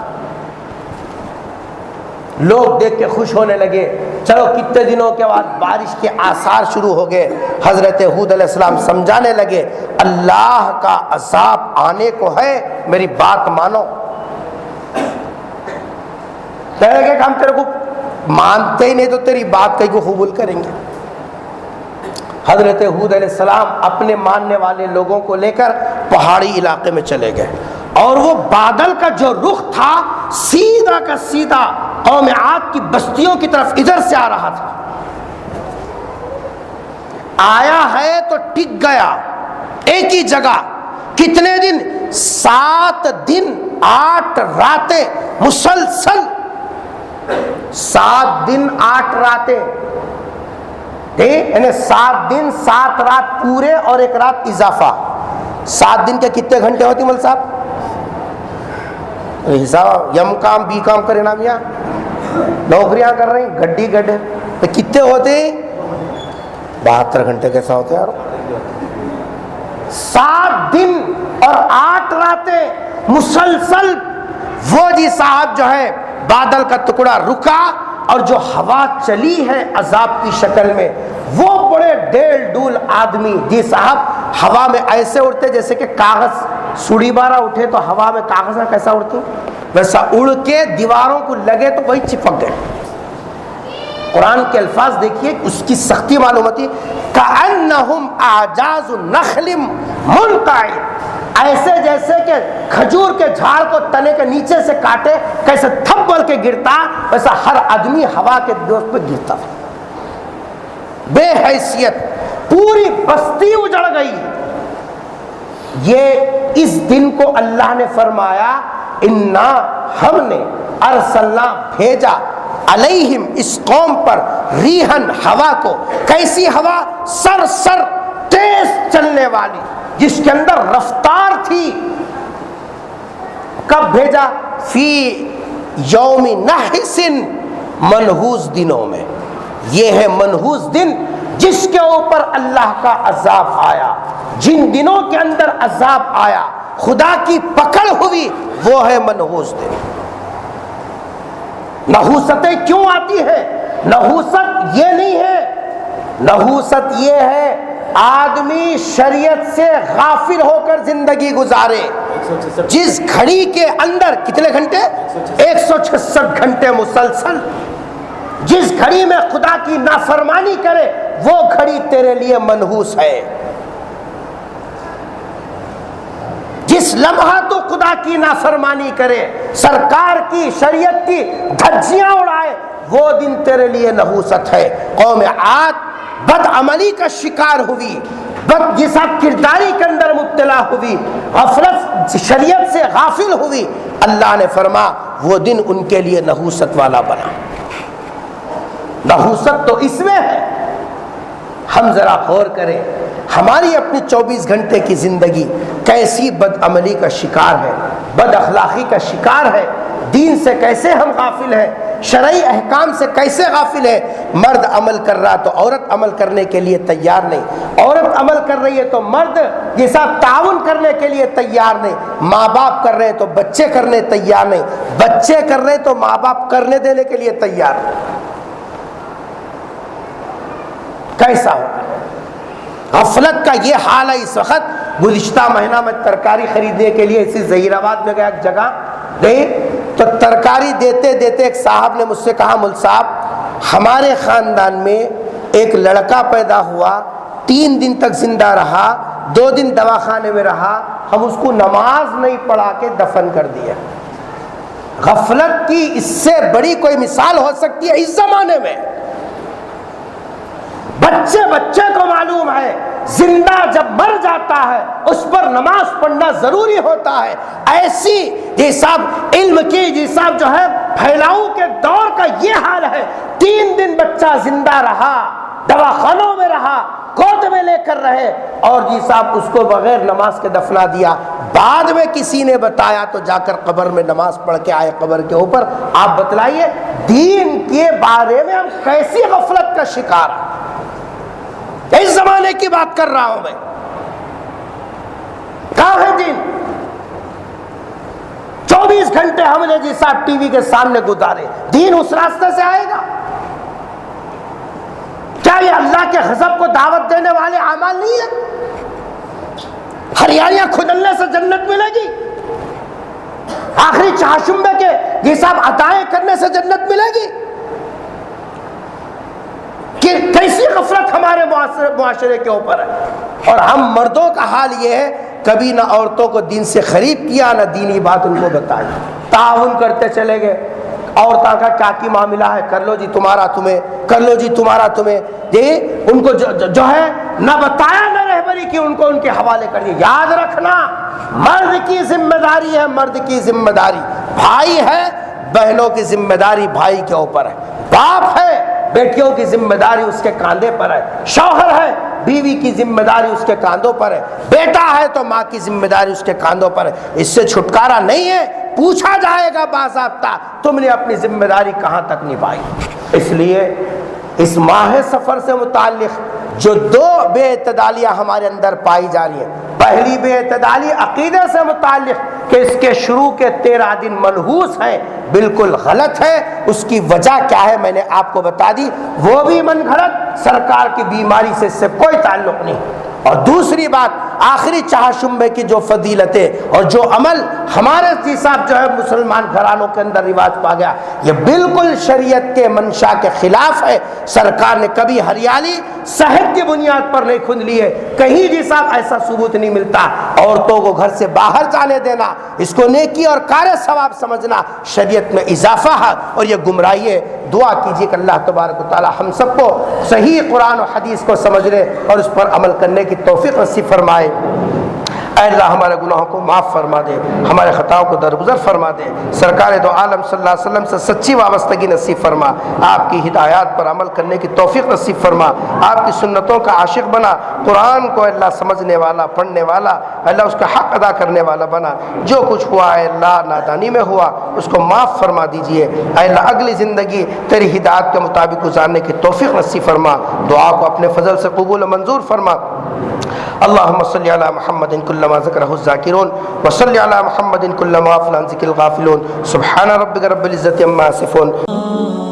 لوگ دیکھ کے خوش ہونے لگے. چلو کتنے دنوں کے بعد بارش کے آثار شروع ہو گئے. حضرت ہود علیہ السلام سمجھانے لگے اللہ کا عذاب آنے کو ہے, میری بات مانو. کہنے لگے کہ ہم تیرے کو مانتے ہی نہیں تو تیری بات کہیں کو قبول کریں گے. حضرت ہود علیہ السلام اپنے ماننے والے لوگوں کو لے کر پہاڑی علاقے میں چلے گئے, اور وہ بادل کا جو رخ تھا سیدھا کا سیدھا قوم عاد کی بستیوں کی طرف ادھر سے آ رہا تھا. آیا ہے تو ٹک گیا ایک ہی جگہ. کتنے دن؟ 7 دن 8 راتیں مسلسل. 7 دن 8 راتیں. یعنی 7 دن 7 رات پورے اور 1 رات اضافہ. 7 دن کے کتنے گھنٹے ہوتے مول صاحب؟ حساب یم کام بی کام کرے نا میاں, نوکریاں کر رہے ہیں گڈی گڈے, تو کتنے ہوتے ہیں؟ 72 گھنٹے. کیسا ہوتے ہیں یار؟ 7 دن اور 8 راتیں مسلسل وہ جی صاحب جو ہے بادل کا ٹکڑا رکا اور جو ہوا چلی ہے عذاب کی شکل میں, وہ بڑے ڈیل ڈول آدمی جی صاحب ہوا میں ایسے اڑتے جیسے کہ کاغذ سوڑی بارہ اٹھے تو ہوا میں کاغذ میں کیسا اڑتے, ویسا اڑ کے دیواروں کو لگے تو وہی چپک گئے. قرآن کے الفاظ دیکھیے, اس کی سختی معلوم ہوتی ہے. کأنہم اعجاز نخل منقعر, ایسے جیسے کہ کھجور کے جھاڑ کو تنے کے نیچے سے کاٹے کیسے تھپڑ کے گرتا, ویسا ہر آدمی ہوا کے دوست پہ گرتا. بے حیثیت پوری بستی اجڑ گئی. یہ اس دن کو اللہ نے فرمایا انا, ہم نے ارسلنا بھیجا, علیہم اس قوم پر, ریحن ہوا کو. کیسی ہوا؟ سر سر تیز چلنے والی, جس کے اندر رفتار تھی. کب بھیجا؟ فی یوم نحس, منحوس دنوں میں. یہ ہے منحوس دن جس کے اوپر اللہ کا عذاب آیا. جن دنوں کے اندر عذاب آیا, خدا کی پکڑ ہوئی, وہ ہے منحوس دن. نحوستیں کیوں آتی ہے؟ نحوست یہ نہیں ہے, نحوست یہ ہے آدمی شریعت سے غافل ہو کر زندگی گزارے. جس گھڑی کے اندر کتنے گھنٹے؟ 166 گھنٹے مسلسل. جس گھڑی میں خدا کی نافرمانی کرے وہ گھڑی تیرے لیے منحوس ہے. جس لمحہ تو خدا کی نافرمانی کرے, سرکار کی شریعت کی دھجیاں اڑائے, وہ دن تیرے لیے نحوست ہے. قوم عاد بد عملی کا شکار ہوئی, بد جسا کرداری کے اندر مبتلا ہوئی, غفلت شریعت سے غافل ہوئی. اللہ نے فرما وہ دن ان کے لیے نحوست والا بنا. نحوست تو اس میں ہے. ہم ذرا غور کریں, ہماری اپنی 24 گھنٹے کی زندگی کیسی بد عملی کا شکار ہے, بد اخلاقی کا شکار ہے. دین سے کیسے ہم غافل ہیں, شرعی احکام سے کیسے غافل ہے. مرد عمل کر رہا تو عورت عمل کرنے کے لیے تیار نہیں, عورت عمل کر رہی ہے تو مرد کے ساتھ تعاون کرنے کے لیے تیار نہیں, ماں باپ کر رہے ہیں تو بچے کرنے تیار نہیں, بچے کر رہے ہیں تو ماں باپ کرنے دینے کے لیے تیار نہیں. کیسا ہوگا؟ غفلت کا یہ حال ہے اس وقت. گزشتہ مہینہ میں ترکاری خریدنے کے لیے اسی ظہیر آباد میں گیا ایک جگہ گئے, تو ترکاری دیتے دیتے ایک صاحب نے مجھ سے کہا مول صاحب ہمارے خاندان میں ایک لڑکا پیدا ہوا, 3 دن تک زندہ رہا, 2 دن دواخانے میں رہا, ہم اس کو نماز نہیں پڑھا کے دفن کر دیا. غفلت کی اس سے بڑی کوئی مثال ہو سکتی ہے اس زمانے میں؟ بچے کو معلوم ہے زندہ جب مر جاتا ہے اس پر نماز پڑھنا ضروری ہوتا ہے. ایسی جیساب علم کی جیساب جو ہے پھیلاؤ کے دور کا یہ حال ہے. 3 دن بچہ زندہ رہا, دواخانوں میں رہا, گود میں لے کر رہے, اور جی صاحب اس کو بغیر نماز کے دفنا دیا. بعد میں کسی نے بتایا تو جا کر قبر میں نماز پڑھ کے آئے قبر کے اوپر. آپ بتلائیے دین کے بارے میں ہم کیسی غفلت کا شکار ہیں. اس زمانے کی بات کر رہا ہوں میں. کہاں ہے دین؟ 24 گھنٹے ہم نے جی صاحب ٹی وی کے سامنے گزارے. دین اس راستے سے آئے گا کیا؟ یہ اللہ کے غضب کو دعوت دینے والے اعمال نہیں ہے؟ ہریالیاں کھدلنے سے جنت ملے گی؟ آخری چہارشنبے کے جی صاحب عطائیں کرنے سے جنت ملے گی؟ کہ کیسی غفلت ہمارے معاشرے کے اوپر ہے. اور ہم مردوں کا حال یہ ہے, کبھی نہ عورتوں کو دین سے خرید کیا نہ دینی بات ان کو بتائی. تعاون کرتے چلے گئے. عورتوں کا کیا کی معاملہ ہے, کر لو جی تمہارا تمہیں, کر لو جی تمہارا تمہیں. جی ان کو جو ہے نہ بتایا نہ رہبری کی, ان کو ان کے حوالے کر دیا. یاد رکھنا مرد کی ذمہ داری ہے, مرد کی ذمہ داری. بھائی ہے, بہنوں کی ذمہ داری بھائی کے اوپر ہے. باپ ہے, بیٹیوں کی ذمہ داری اس کے کاندھے پر ہے، شوہر ہے بیوی کی ذمہ داری اس کے کاندھوں پر ہے، بیٹا ہے تو ماں کی ذمہ داری اس کے کاندھوں پر ہے۔ اس سے چھٹکارا نہیں ہے، پوچھا جائے گا باضابطہ تم نے اپنی ذمہ داری کہاں تک نبھائی۔ اس لیے اس ماہ سفر سے متعلق جو دو بے اعتدالیاں ہمارے اندر پائی جا رہی ہیں، پہلی بے اعتدالی عقیدے سے متعلق کہ اس کے شروع کے 13 دن منحوس ہیں، بالکل غلط ہے۔ اس کی وجہ کیا ہے میں نے آپ کو بتا دی، وہ بھی من گھڑت، سرکار کی بیماری سے اس سے کوئی تعلق نہیں۔ اور دوسری بات، آخری چہارشنبے کی جو فضیلتیں اور جو عمل ہمارے صاحب جو ہے مسلمان گھرانوں کے اندر رواج پا گیا، یہ بالکل شریعت کے منشا کے خلاف ہے۔ سرکار نے کبھی ہریالی صحت کی بنیاد پر نہیں کھود لی ہے، کہیں جی صاحب ایسا ثبوت نہیں ملتا۔ عورتوں کو گھر سے باہر جانے دینا، اس کو نیکی اور کار ثواب سمجھنا شریعت میں اضافہ ہے اور یہ گمراہی ہے۔ دعا کیجیے کہ اللہ تبارک و تعالی ہم سب کو صحیح قرآن و حدیث کو سمجھنے اور اس پر عمل کرنے کی توفیق نصیب فرمائے۔ اے اللہ ہمارے گناہوں کو معاف فرما دے، ہمارے خطاؤں کو درگزر فرما دے، سرکار دو عالم صلی اللہ علیہ وسلم سے سچی وابستگی نصیب فرما، آپ کی ہدایات پر عمل کرنے کی توفیق نصیب فرما، آپ کی سنتوں کا عاشق بنا، قرآن کو اللہ سمجھنے والا، پڑھنے والا، اللہ اس کا حق ادا کرنے والا بنا۔ جو کچھ ہوا ہے اللہ نادانی میں ہوا، اس کو معاف فرما دیجئے۔ اے اللہ اگلی زندگی تیری ہدایت کے مطابق گزارنے کی توفیق نصیب فرما، دعا کو اپنے فضل سے قبول و منظور فرما۔ اللهم صل على محمد كلما ذكره الذاكرون وصل على محمد كلما غفل عن ذكر الغافلون سبحان ربك رب العزة عما يصفون